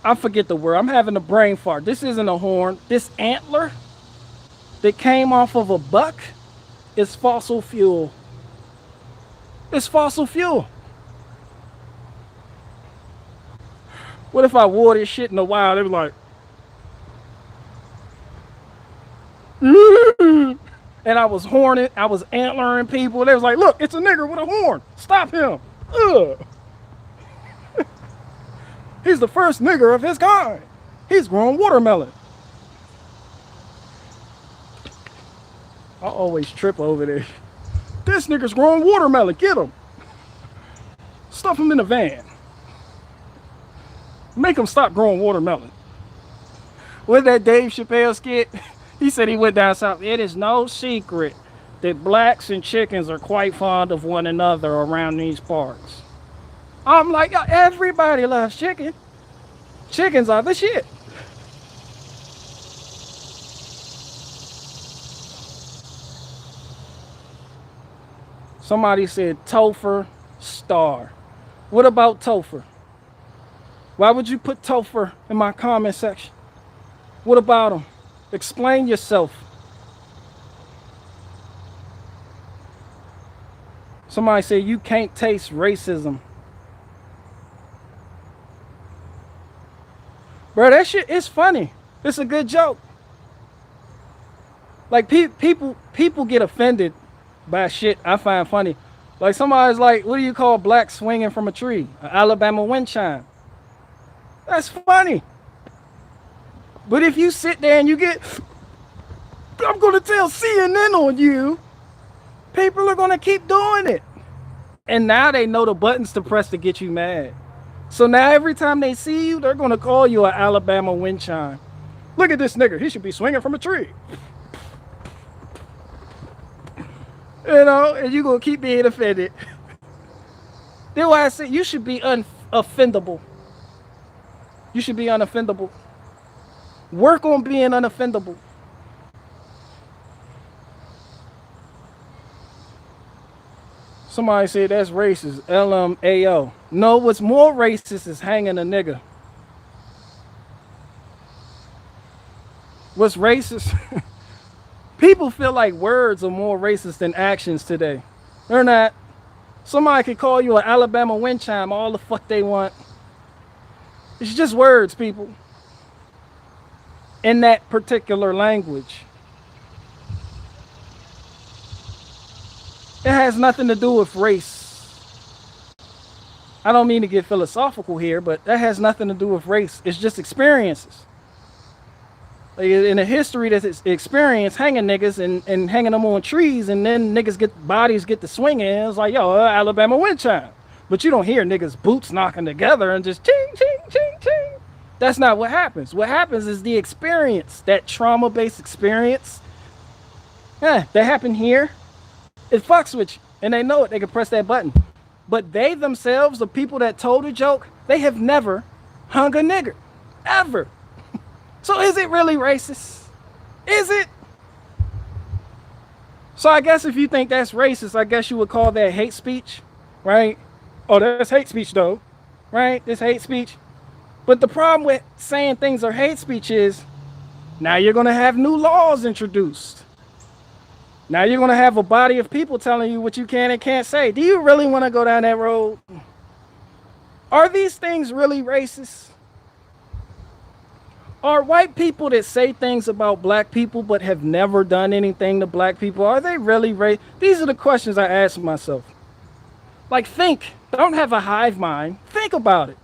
I forget the word. I'm having a brain fart. This isn't a horn. This antler that came off of a buck is fossil fuel. It's fossil fuel. What if I wore this shit in the wild? They was like, and I was horning, I was antlering people. They was like, look, it's a nigger with a horn. Stop him. Ugh. He's the first nigger of his kind. He's growing watermelon. I always trip over this. This nigga's growing watermelon. Get him. Stuff him in the van. Make him stop growing watermelon. With that Dave Chappelle skit, he said he went down south. It is no secret that blacks and chickens are quite fond of one another around these parts. I'm like, everybody loves chicken. Chickens are the shit. Somebody said Topher star. What about Topher? Why would you put Topher in my comment section? What about him? Explain yourself. Somebody said you can't taste racism. Bro, that shit is funny. It's a good joke. Like people get offended by shit I find funny. Like somebody's like, what do you call black swinging from a tree? An Alabama wind chime. That's funny. But if you sit there and you get, I'm gonna tell CNN on you, people are gonna keep doing it. And now they know the buttons to press to get you mad. So now every time they see you, they're gonna call you an Alabama wind chime. Look at this nigga, he should be swinging from a tree. You know, and you're gonna keep being offended. That's why I say you should be unoffendable. You should be unoffendable. Work on being unoffendable. Somebody said that's racist. LMAO. No, what's more racist is hanging a nigga. What's racist? People feel like words are more racist than actions today. They're not. Somebody could call you an Alabama wind chime all the fuck they want. It's just words, people. In that particular language. It has nothing to do with race. I don't mean to get philosophical here, but that has nothing to do with race. It's just experiences. Like in a history that's experience hanging niggas and hanging them on trees, and then bodies get to swinging. It's like, yo, Alabama wind chime. But you don't hear niggas boots knocking together and just ching, ching, ching, ching. That's not what happens. What happens is the experience, that trauma-based experience. That happened here. It fucks with you, and they know it. They can press that button. But they themselves, the people that told the joke, they have never hung a nigger. Ever. So is it really racist? Is it? So I guess if you think that's racist, I guess you would call that hate speech, right? Oh, that's hate speech though, right? This hate speech. But the problem with saying things are hate speech is now you're going to have new laws introduced. Now you're going to have a body of people telling you what you can and can't say. Do you really want to go down that road? Are these things really racist? Are white people that say things about black people but have never done anything to black people, are they really racist? These are the questions I ask myself. Like, think. Don't have a hive mind. Think about it.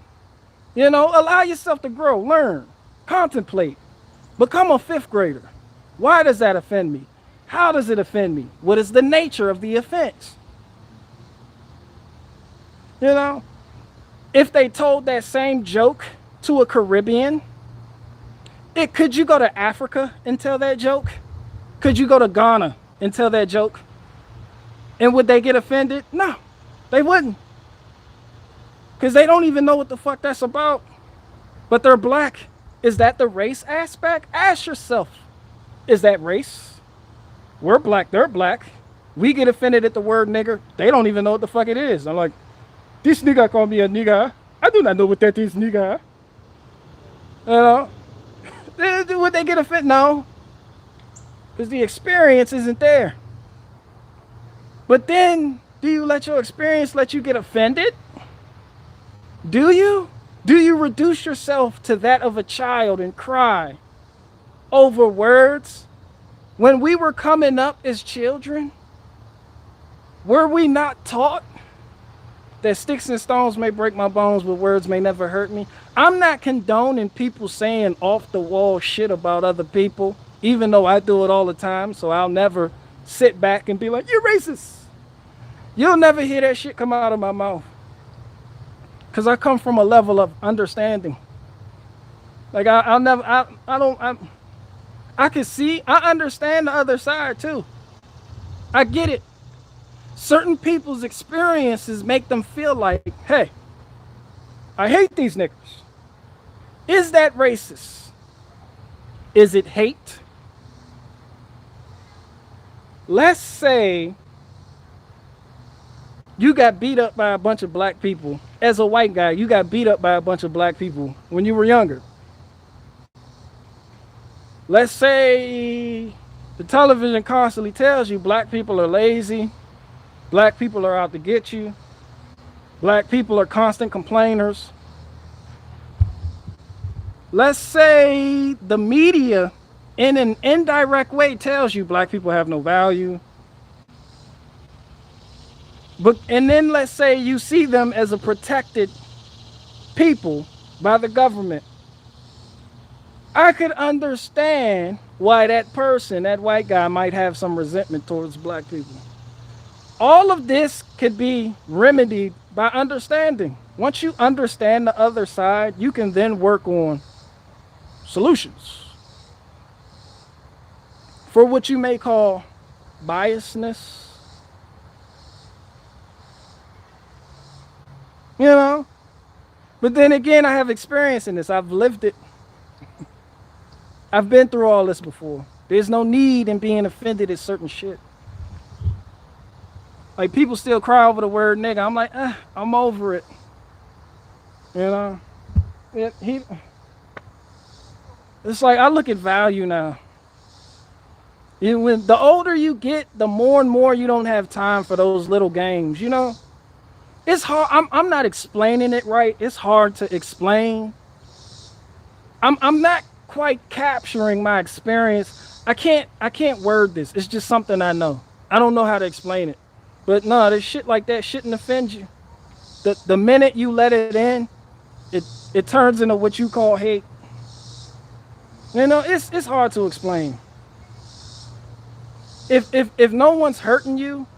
You know, allow yourself to grow, learn, contemplate. Become a fifth grader. Why does that offend me? How does it offend me? What is the nature of the offense? You know, if they told that same joke to a Caribbean, could you go to Africa and tell that joke? Could you go to Ghana and tell that joke? And would they get offended? No, they wouldn't. Because they don't even know what the fuck that's about. But they're black. Is that the race aspect? Ask yourself, is that race? We're black, they're black. We get offended at the word nigger. They don't even know what the fuck it is. I'm like, this nigga called me a nigga. I do not know what that is, nigga. You know? Would they get offended? No. Because the experience isn't there. But then, do you let your experience let you get offended? Do you? Do you reduce yourself to that of a child and cry over words? When we were coming up as children, were we not taught that sticks and stones may break my bones, but words may never hurt me? I'm not condoning people saying off the wall shit about other people, even though I do it all the time. So I'll never sit back and be like, you're racist. You'll never hear that shit come out of my mouth. Because I come from a level of understanding. Like I can see, I understand the other side too. I get it. Certain people's experiences make them feel like, hey, I hate these niggas. Is that racist? Is it hate? Let's say you got beat up by a bunch of black people. As a white guy, you got beat up by a bunch of black people when you were younger. Let's say the television constantly tells you black people are lazy, black people are out to get you, black people are constant complainers. Let's say the media in an indirect way tells you black people have no value. And then let's say you see them as a protected people by the government. I could understand why that person, that white guy, might have some resentment towards black people. All of this could be remedied by understanding. Once you understand the other side, you can then work on solutions for what you may call biasness. You know? But then again, I have experience in this. I've lived it. I've been through all this before. There's no need in being offended at certain shit. Like people still cry over the word nigga. I'm like, I'm over it. You know? It's like I look at value now. When the older you get, the more and more you don't have time for those little games, you know? It's hard. I'm not explaining it right. It's hard to explain. I'm not quite capturing my experience. I can't word this. It's just something I know. I don't know how to explain it. But no, this shit like that shouldn't offend you. The minute you let it in, it turns into what you call hate. You know, it's hard to explain. If no one's hurting you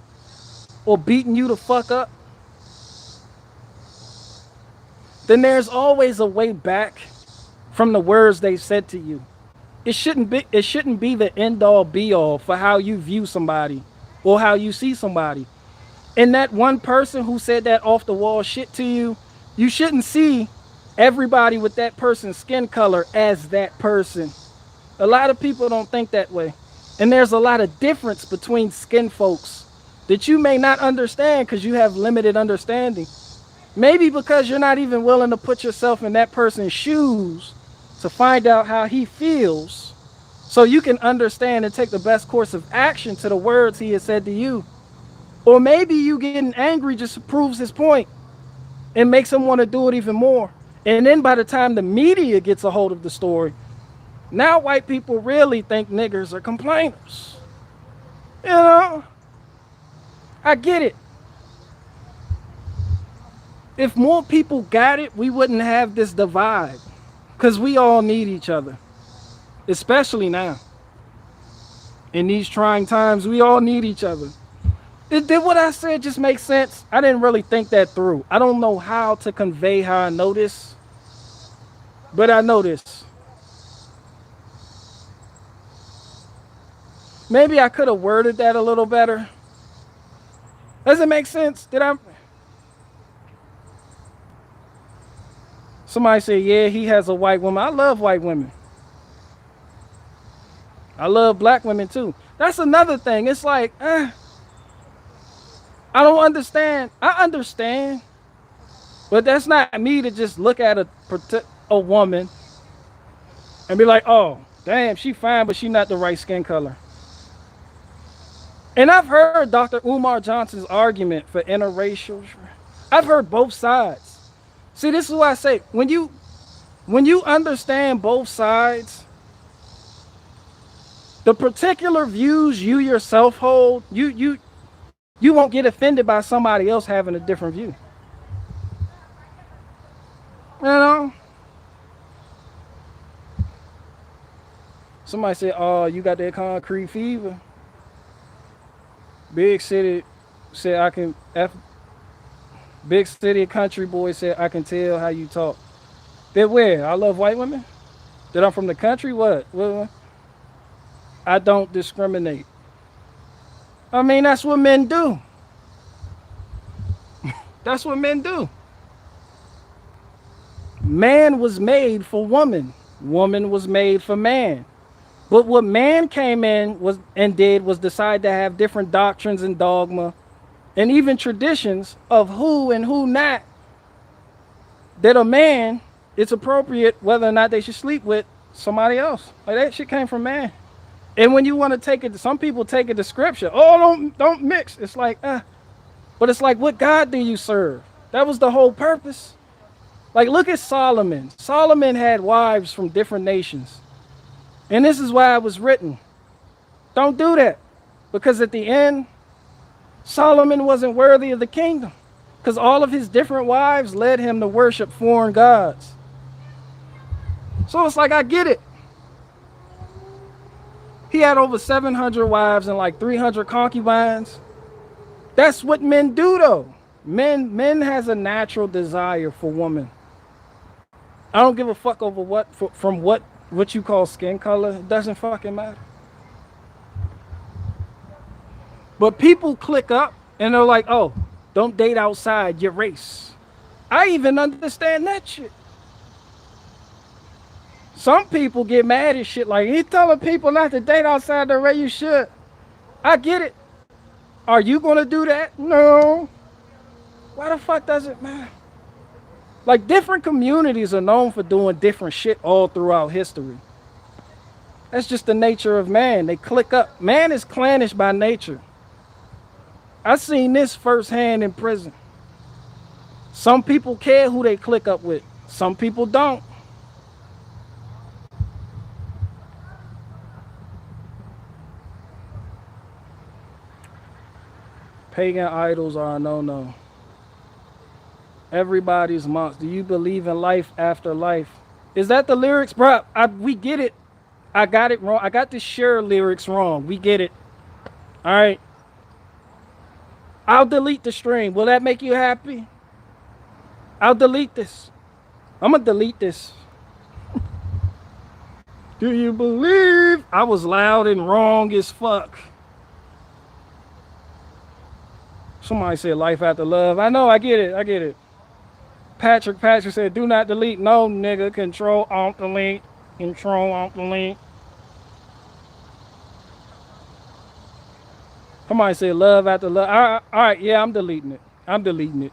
or beating you the fuck up, then there's always a way back from the words they said to you. It shouldn't be the end all be all for how you view somebody or how you see somebody. And that one person who said that off the wall shit to you, you shouldn't see everybody with that person's skin color as that person. A lot of people don't think that way. And there's a lot of difference between skin folks that you may not understand because you have limited understanding. Maybe because you're not even willing to put yourself in that person's shoes to find out how he feels so you can understand and take the best course of action to the words he has said to you. Or maybe you getting angry just proves his point and makes him want to do it even more. And then by the time the media gets a hold of the story, now white people really think niggers are complainers. You know? I get it. If more people got it, we wouldn't have this divide. Because we all need each other. Especially now. In these trying times, we all need each other. Did what I said just make sense? I didn't really think that through. I don't know how to convey how I know this. But I know this. Maybe I could have worded that a little better. Does it make sense? Somebody say, yeah, he has a white woman. I love white women. I love black women too. That's another thing. It's like, I don't understand. I understand. But that's not me to just look at a woman and be like, oh, damn, she fine, but she not the right skin color. And I've heard Dr. Umar Johnson's argument for interracial. I've heard both sides. See, this is what I say. When you understand both sides, the particular views you yourself hold, you won't get offended by somebody else having a different view. You know? Somebody said, oh, you got that concrete fever. Big city said Big city country boy said I can tell how you talk. That where? I love white women? That I'm from the country? What? I don't discriminate. I mean, that's what men do. That's what men do. Man was made for woman. Woman was made for man. But what man came in was decide to have different doctrines and dogma and even traditions of who and who not, that a man, it's appropriate whether or not they should sleep with somebody else. Like that shit came from man. And when you want to take it, some people take it to scripture. Oh, don't mix. It's like, but it's like, what God do you serve? That was the whole purpose. Like, look at Solomon. Solomon had wives from different nations. And this is why it was written. Don't do that. Because at the end, Solomon wasn't worthy of the kingdom. Because all of his different wives led him to worship foreign gods. So it's like, I get it. He had over 700 wives and like 300 concubines. That's what men do though. Men has a natural desire for women. I don't give a fuck over what you call skin color. It doesn't fucking matter. But people click up and they're like, oh, don't date outside your race. I even understand that shit. Some people get mad at shit like, you telling people not to date outside their race, you should. I get it. Are you gonna do that? No. Why the fuck does it matter? Like, different communities are known for doing different shit all throughout history. That's just the nature of man. They click up. Man is clannish by nature. I seen this firsthand in prison. Some people care who they click up with. Some people don't. Pagan idols are a no-no. Everybody's monster. Do you believe in life after life? Is that the lyrics, bro? We get it. I got it wrong. I got the Cher lyrics wrong. We get it. All right. I'll delete the stream. Will that make you happy? I'll delete this. I'm gonna delete this. Do you believe? I was loud and wrong as fuck. Somebody said life after love. I know, I get it. I get it. Patrick said, do not delete. No, nigga. Control, alt, delete. Control, alt, delete. Somebody said love after love. All right, yeah, I'm deleting it. I'm deleting it.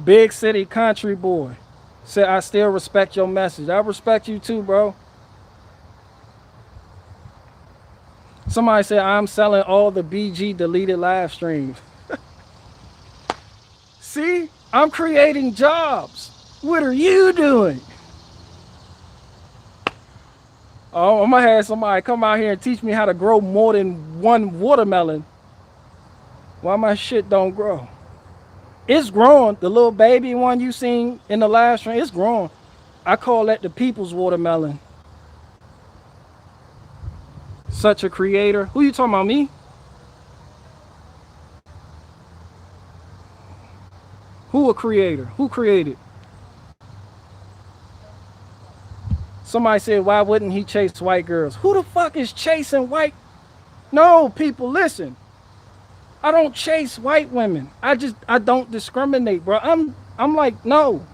Big city country boy said, I still respect your message. I respect you too, bro. Somebody said, I'm selling all the BG deleted live streams. See, I'm creating jobs. What are you doing? Oh, I'm gonna have somebody come out here and teach me how to grow more than one watermelon. Why my shit don't grow? It's growing. The little baby one you seen in the live stream, it's growing. I call that the people's watermelon. Such a creator. Who you talking about, me? Who a creator? Who created? Somebody said, why wouldn't he chase white girls? Who the fuck is chasing white? No, people, listen. I don't chase white women. I don't discriminate, bro. I'm like, no.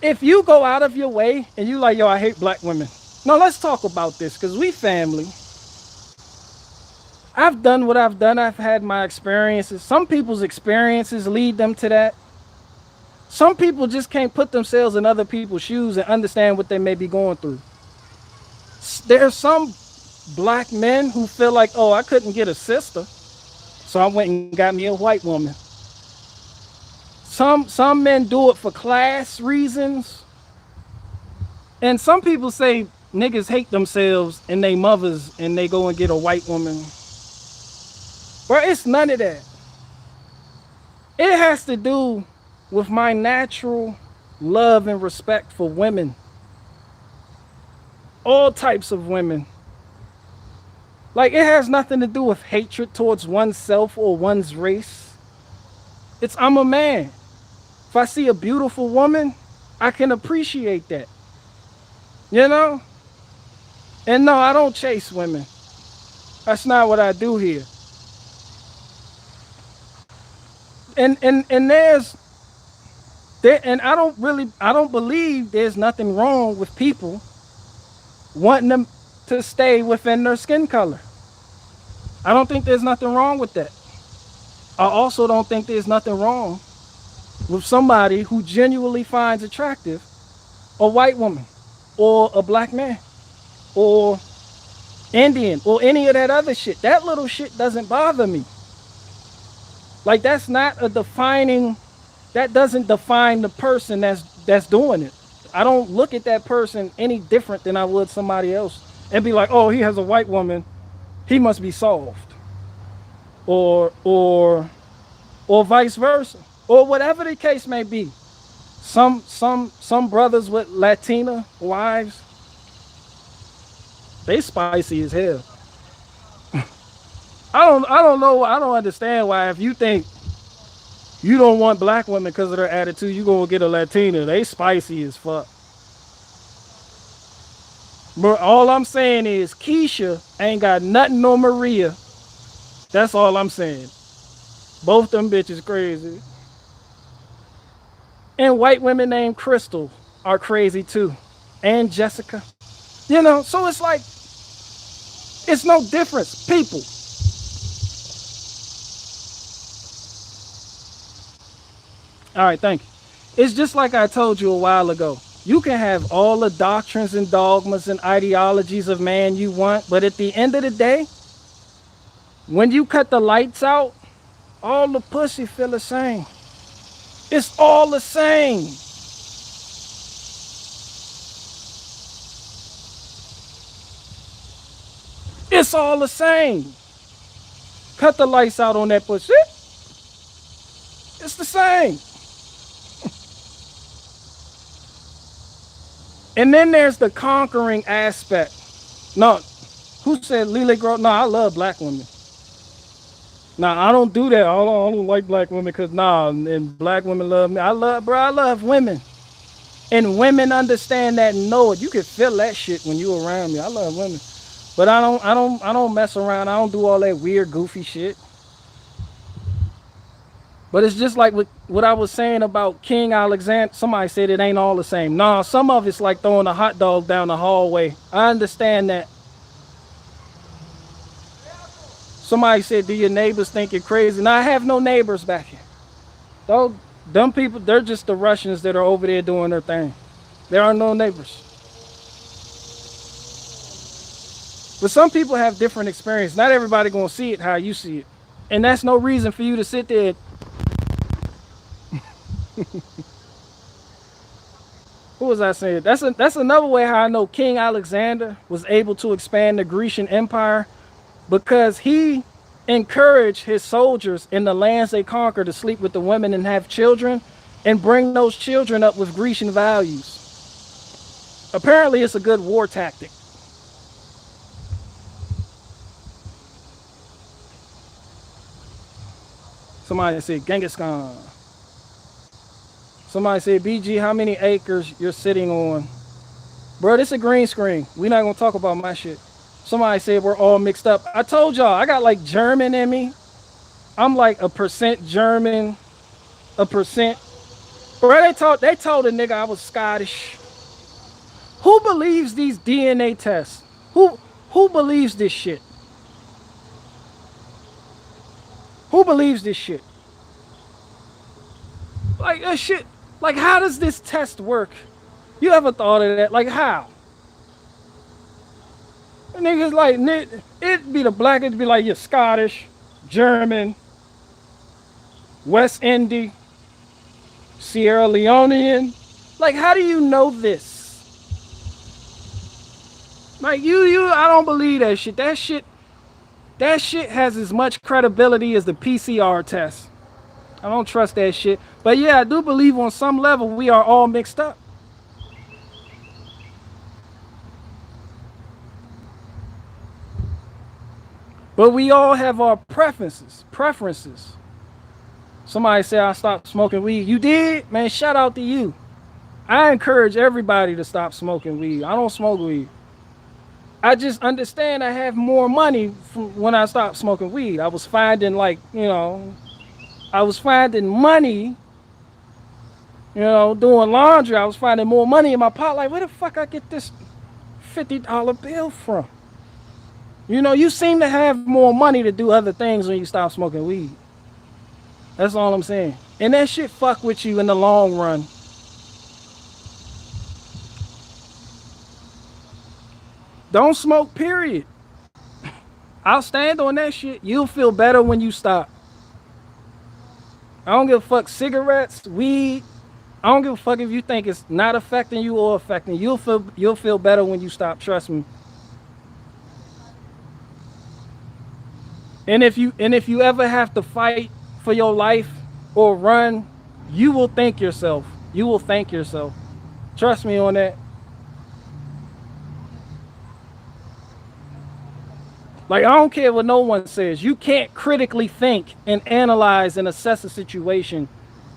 If you go out of your way and you like, yo, I hate black women. No, let's talk about this, because we family. I've done what I've done. I've had my experiences. Some people's experiences lead them to that. Some people just can't put themselves in other people's shoes and understand what they may be going through. There's some black men who feel like, oh, I couldn't get a sister, so I went and got me a white woman. Some men do it for class reasons. And some people say niggas hate themselves and they mothers and they go and get a white woman. Well, it's none of that. It has to do with my natural love and respect for women. All types of women. Like, it has nothing to do with hatred towards oneself or one's race. I'm a man. If I see a beautiful woman, I can appreciate that. You know? And no, I don't chase women. That's not what I do here. And I don't believe there's nothing wrong with people wanting them to stay within their skin color. I don't think there's nothing wrong with that. I also don't think there's nothing wrong with somebody who genuinely finds attractive a white woman or a black man or Indian or any of that other shit. That little shit doesn't bother me. Like, that doesn't define the person that's doing it. I don't look at that person any different than I would somebody else and be like, oh, he has a white woman, he must be soft. Or vice versa. Or whatever the case may be. Some brothers with Latina wives, they spicy as hell. I don't know. I don't understand why, if you think you don't want black women because of their attitude, you gonna get a Latina. They spicy as fuck. But all I'm saying is Keisha ain't got nothing on Maria. That's all I'm saying. Both them bitches crazy. And white women named Crystal are crazy too. and Jessica. You know, so it's like, it's no difference. People, all right, thank you. It's just like I told you a while ago. You can have all the doctrines and dogmas and ideologies of man you want, but at the end of the day, when you cut the lights out, all the pussy feel the same. It's all the same. It's all the same. Cut the lights out on that pussy. It's the same. And then there's the conquering aspect. No, who said Lily Grove? No, I love black women. Nah, I don't do that. I don't like black women because and black women love me. I love women. And women understand that and know it. You can feel that shit when you around me. I love women. But I don't mess around. I don't do all that weird, goofy shit. But it's just like what I was saying about King Alexander. Somebody said it ain't all the same. Nah, some of it's like throwing a hot dog down the hallway. I understand that. Somebody said, do your neighbors think you're crazy? Now, I have no neighbors back here. Though, dumb people, they're just the Russians that are over there doing their thing. There are no neighbors. But some people have different experience. Not everybody gonna see it how you see it. And that's no reason for you to sit there. Who was I saying? That's another way how I know King Alexander was able to expand the Grecian Empire, because he encouraged his soldiers in the lands they conquered to sleep with the women and have children and bring those children up with Grecian values. Apparently, it's a good war tactic. Somebody said Genghis Khan. Somebody said, BG, how many acres you're sitting on? Bro, this is a green screen. We're not going to talk about my shit. Somebody said we're all mixed up. I told y'all, I got like German in me. I'm like a percent German, a percent. Bro, they told a nigga I was Scottish. Who believes these DNA tests? Who believes this shit? Who believes this shit? Like, that shit. Like, how does this test work? You ever thought of that? Like, how? And niggas like, it'd be the black, it'd be like, you're Scottish, German, West Indian, Sierra Leonean. Like, how do you know this? Like, I don't believe that shit. That shit has as much credibility as the PCR test. I don't trust that shit. But yeah, I do believe on some level we are all mixed up. But we all have our preferences. Somebody said I stopped smoking weed. You did? Man, shout out to you. I encourage everybody to stop smoking weed. I don't smoke weed. I just understand I have more money from when I stopped smoking weed. I was finding I was finding money, doing laundry. I was finding more money in my pot. Like, where the fuck I get this $50 bill from? You seem to have more money to do other things when you stop smoking weed. That's all I'm saying. And that shit fuck with you in the long run. Don't smoke, period. I'll stand on that shit. You'll feel better when you stop. I don't give a fuck. Cigarettes, weed. I don't give a fuck if you think it's not affecting you or affecting you. You'll feel better when you stop. Trust me. And if you ever have to fight for your life or run, you will thank yourself. You will thank yourself. Trust me on that. Like, I don't care what no one says. You can't critically think and analyze and assess a situation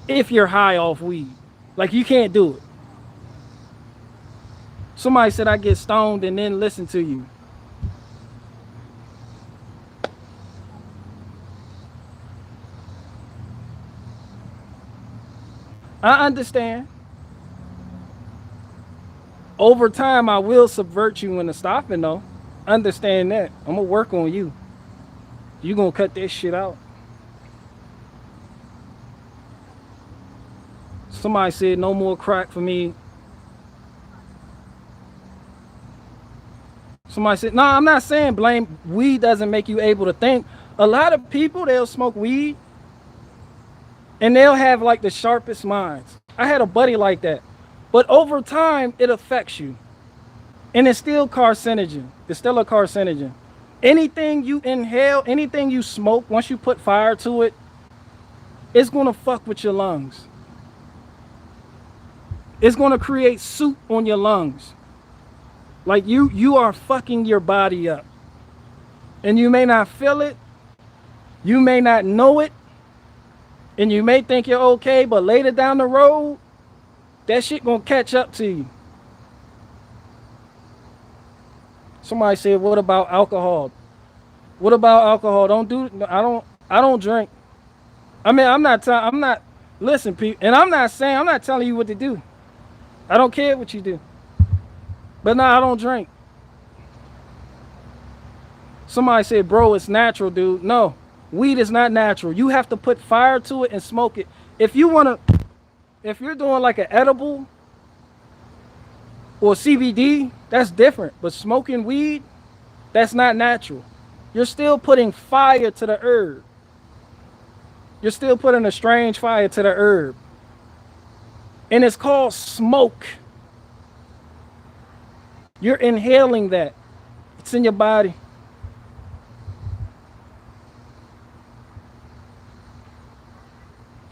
if you're high off weed. Like, you can't do it. Somebody said I get stoned and then listen to you. I understand. Over time, I will subvert you into stopping though. Understand that. I'm gonna work on you. You gonna cut this shit out. Somebody said no more crack for me. Somebody said, no, I'm not saying blame. Weed doesn't make you able to think. A lot of people, they'll smoke weed and they'll have like the sharpest minds. I had a buddy like that. But over time, it affects you. And it's still carcinogen. It's still a carcinogen. Anything you inhale, anything you smoke, once you put fire to it, it's going to fuck with your lungs. It's going to create soot on your lungs. Like you are fucking your body up. And you may not feel it. You may not know it. And you may think you're okay, but later down the road, that shit gonna catch up to you. Somebody said, what about alcohol? What about alcohol? I don't drink. I mean, I'm not, listen, people, and I'm not telling you what to do. I don't care what you do. But no, I don't drink. Somebody said, bro, it's natural, dude. No, weed is not natural. You have to put fire to it and smoke it. If you're doing like an edible or CBD, that's different. But smoking weed, that's not natural. You're still putting fire to the herb. You're still putting a strange fire to the herb. And it's called smoke. You're inhaling that. It's in your body.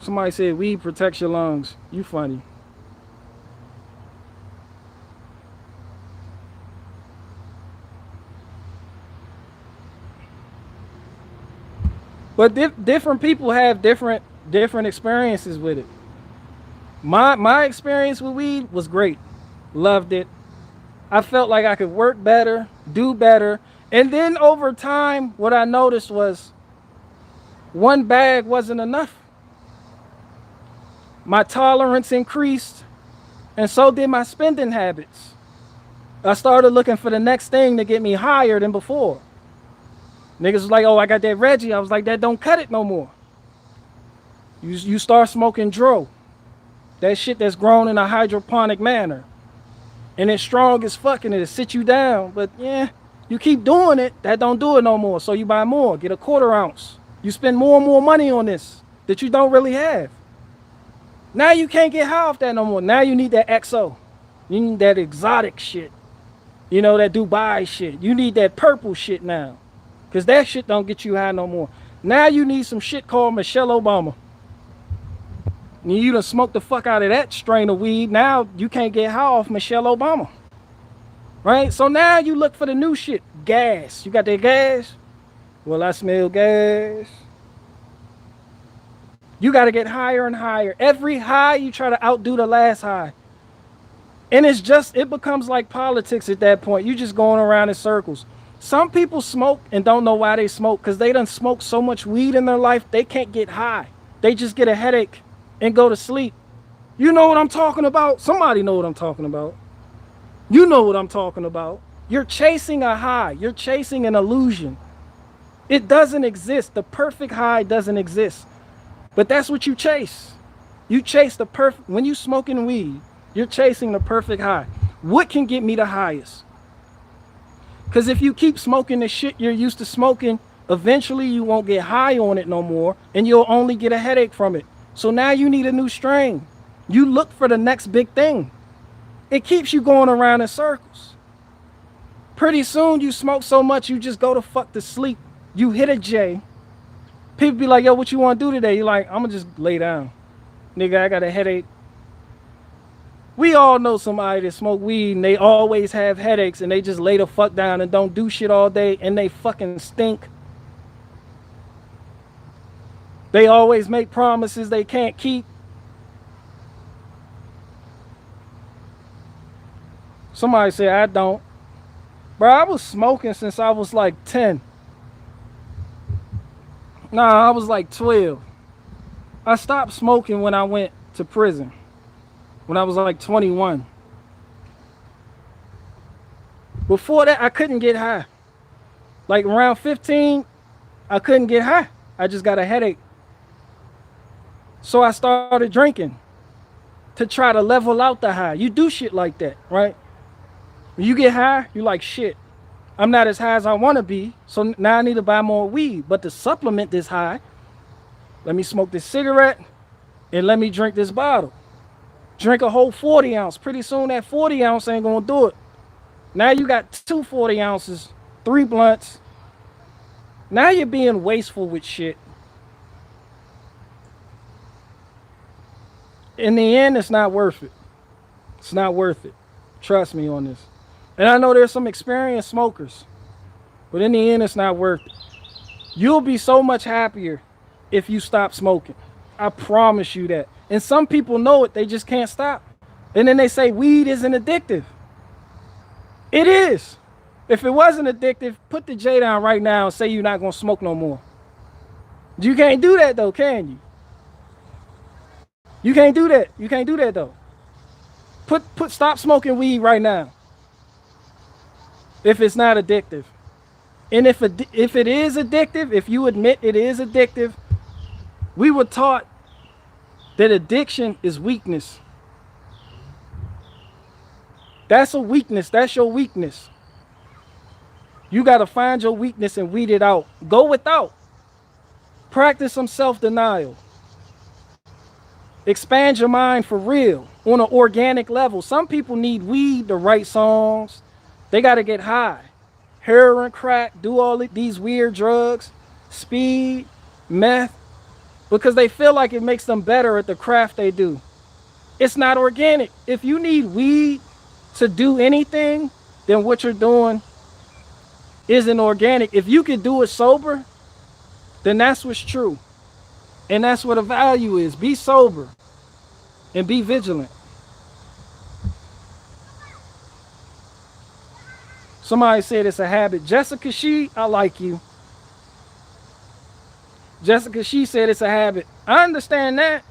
Somebody said weed protects your lungs. You funny. But different people have different experiences with it. My experience with weed was great. Loved it. I felt like I could work better, do better. And then over time, what I noticed was one bag wasn't enough. My tolerance increased, and so did my spending habits. I started looking for the next thing to get me higher than before. Niggas was like, oh, I got that Reggie. I was like, that don't cut it no more. You start smoking dro. That shit that's grown in a hydroponic manner. And it's strong as fuck and it'll sit you down. But yeah, you keep doing it, that don't do it no more. So you buy more, get a 1/4 ounce. You spend more and more money on this that you don't really have. Now you can't get high off that no more. Now you need that XO. You need that exotic shit. You know, that Dubai shit. You need that purple shit now. Because that shit don't get you high no more. Now you need some shit called Michelle Obama. You done smoked the fuck out of that strain of weed. Now you can't get high off Michelle Obama. Right? So now you look for the new shit. Gas. You got that gas? Well, I smell gas. You got to get higher and higher. Every high, you try to outdo the last high. And it becomes like politics at that point. You just going around in circles. Some people smoke and don't know why they smoke because they done smoked so much weed in their life, they can't get high. They just get a headache and go to sleep. You know what I'm talking about? Somebody know what I'm talking about. You know what I'm talking about. You're chasing a high. You're chasing an illusion. It doesn't exist. The perfect high doesn't exist. But that's what you chase. You chase the perfect, when you smoking weed, you're chasing the perfect high. What can get me the highest? Because if you keep smoking the shit you're used to smoking, eventually you won't get high on it no more, and you'll only get a headache from it. So now you need a new strain. You look for the next big thing. It keeps you going around in circles. Pretty soon you smoke so much you just go to fuck to sleep. You hit a J. People be like, yo, what you want to do today? You're like, I'm going to just lay down. Nigga, I got a headache. We all know somebody that smoke weed and they always have headaches and they just lay the fuck down and don't do shit all day and they fucking stink. They always make promises they can't keep. Somebody say, I don't. Bro, I was smoking since I was like 10. Nah, I was like 12. I stopped smoking when I went to prison. When I was like 21. Before that, I couldn't get high. Like around 15, I couldn't get high. I just got a headache. So I started drinking to try to level out the high. You do shit like that, right? When you get high, you like, shit, I'm not as high as I want to be, so now I need to buy more weed. But to supplement this high, let me smoke this cigarette and let me drink this bottle. Drink a whole 40 ounce. Pretty soon that 40 ounce ain't gonna do it. Now you got 2 40 ounces, 3 blunts. Now you're being wasteful with shit. In the end, it's not worth it. It's not worth it. Trust me on this. And I know there's some experienced smokers, but in the end, it's not worth it. You'll be so much happier if you stop smoking. I promise you that. And some people know it, they just can't stop. And then they say weed isn't addictive. It is. If it wasn't addictive, put the J down right now and say you're not gonna smoke no more. You can't do that though, can you? You can't do that. You can't do that though. Stop smoking weed right now. If it's not addictive. And if it is addictive, if you admit it is addictive, we were taught that addiction is weakness. That's a weakness. That's your weakness. You got to find your weakness and weed it out. Go without. Practice some self-denial. Expand your mind for real on an organic level. Some people need weed to write songs. They got to get high. Heroin, crack, do all these weird drugs, speed, meth, because they feel like it makes them better at the craft they do. It's not organic. If you need weed to do anything, then what you're doing isn't organic. If you can do it sober, then that's what's true. And that's what a value is. Be sober and be vigilant. Somebody said it's a habit. Jessica She, I like you. Jessica She said it's a habit. I understand that.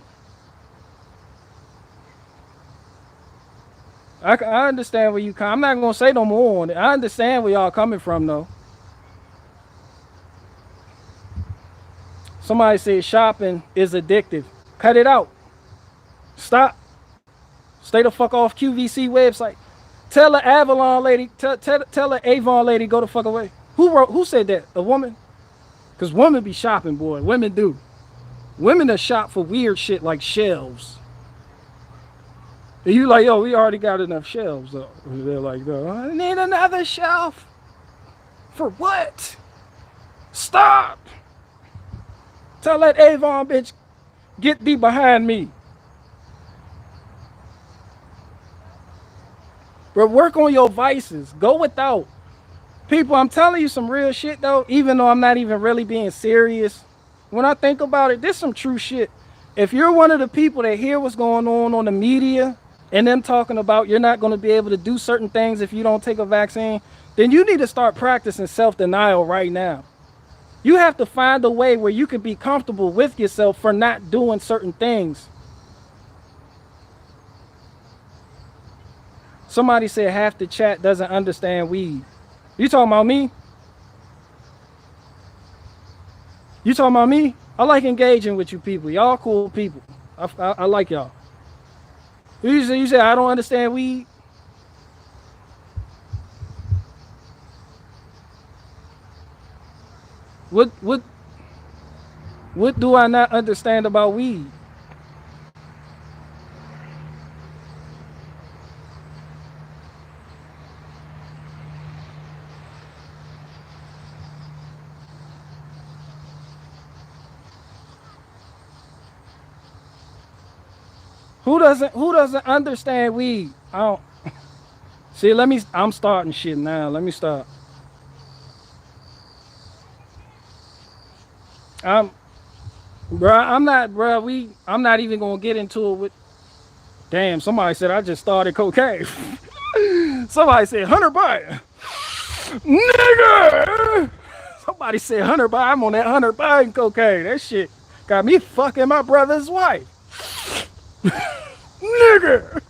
I understand where you come. I'm not going to say no more on it. I understand where y'all coming from though. Somebody said shopping is addictive. Cut it out. Stop. Stay the fuck off QVC website. Tell the Avalon lady, tell the Avon lady go the fuck away. Who said that? A woman? Because women be shopping, boy. Women do. Women that shop for weird shit like shelves. And you like, yo, we already got enough shelves though. They're like, no, I need another shelf. For what? Stop. Tell that Avon bitch, get thee behind me. But work on your vices. Go without. People, I'm telling you some real shit though, even though I'm not even really being serious. When I think about it, this is some true shit. If you're one of the people that hear what's going on the media and them talking about you're not going to be able to do certain things if you don't take a vaccine, then you need to start practicing self-denial right now. You have to find a way where you can be comfortable with yourself for not doing certain things. Somebody said half the chat doesn't understand weed. You talking about me? You talking about me? I like engaging with you people. Y'all cool people. I like y'all. You say I don't understand weed? What do I not understand about weed? Who doesn't understand weed? I don't see. I'm starting shit now. Let me start. I'm not even gonna get into it with. Damn, somebody said I just started cocaine. Somebody said Hunter Biden, nigga. Somebody said Hunter Biden. I'm on that Hunter Biden cocaine. That shit got me fucking my brother's wife. Nigga,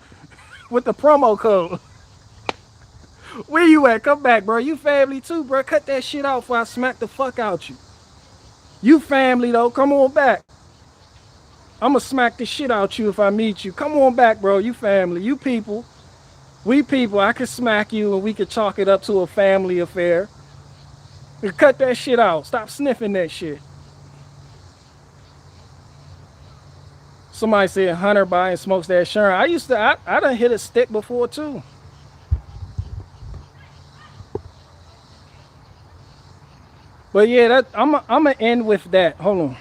with the promo code. Where you at? Come back, bro. You family too, bro. Cut that shit out before I smack the fuck out you. You family though. Come on back. I'ma smack the shit out you if I meet you. Come on back, bro. You family. You people. We people. I could smack you and we could chalk it up to a family affair. Cut that shit out. Stop sniffing that shit. Somebody said Hunter buy and smokes that Sherm. I done hit a stick before too. But yeah, I'm gonna end with that. Hold on.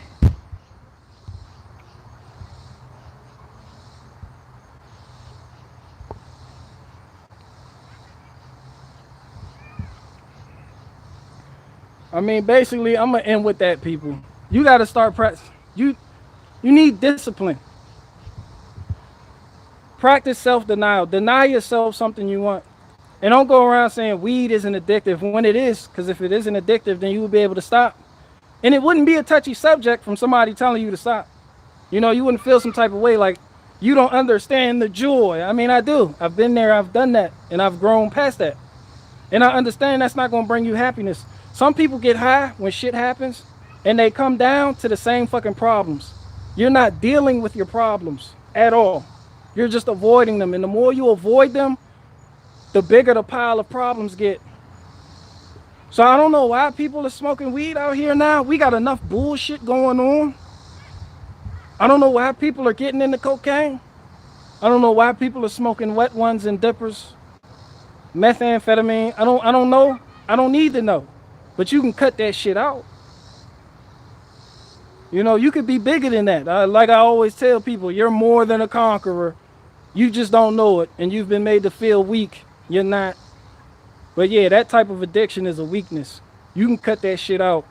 I mean, basically, I'm gonna end with that, people. You gotta start you need discipline. Practice self-denial. Deny yourself something you want. And don't go around saying weed isn't addictive when it is, because if it isn't addictive, then you will be able to stop. And it wouldn't be a touchy subject from somebody telling you to stop. You know, you wouldn't feel some type of way like you don't understand the joy. I mean, I do. I've been there, I've done that, and I've grown past that. And I understand that's not gonna bring you happiness. Some people get high when shit happens, and they come down to the same fucking problems. You're not dealing with your problems at all. You're just avoiding them. And the more you avoid them, the bigger the pile of problems get. So I don't know why people are smoking weed out here now. We got enough bullshit going on. I don't know why people are getting into cocaine. I don't know why people are smoking wet ones and dippers, methamphetamine. I don't know. I don't need to know. But you can cut that shit out. You know, you could be bigger than that. Like I always tell people, you're more than a conqueror. You just don't know it, and you've been made to feel weak. You're not. But yeah, that type of addiction is a weakness. You can cut that shit out.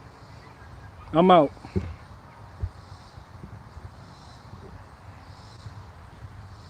I'm out.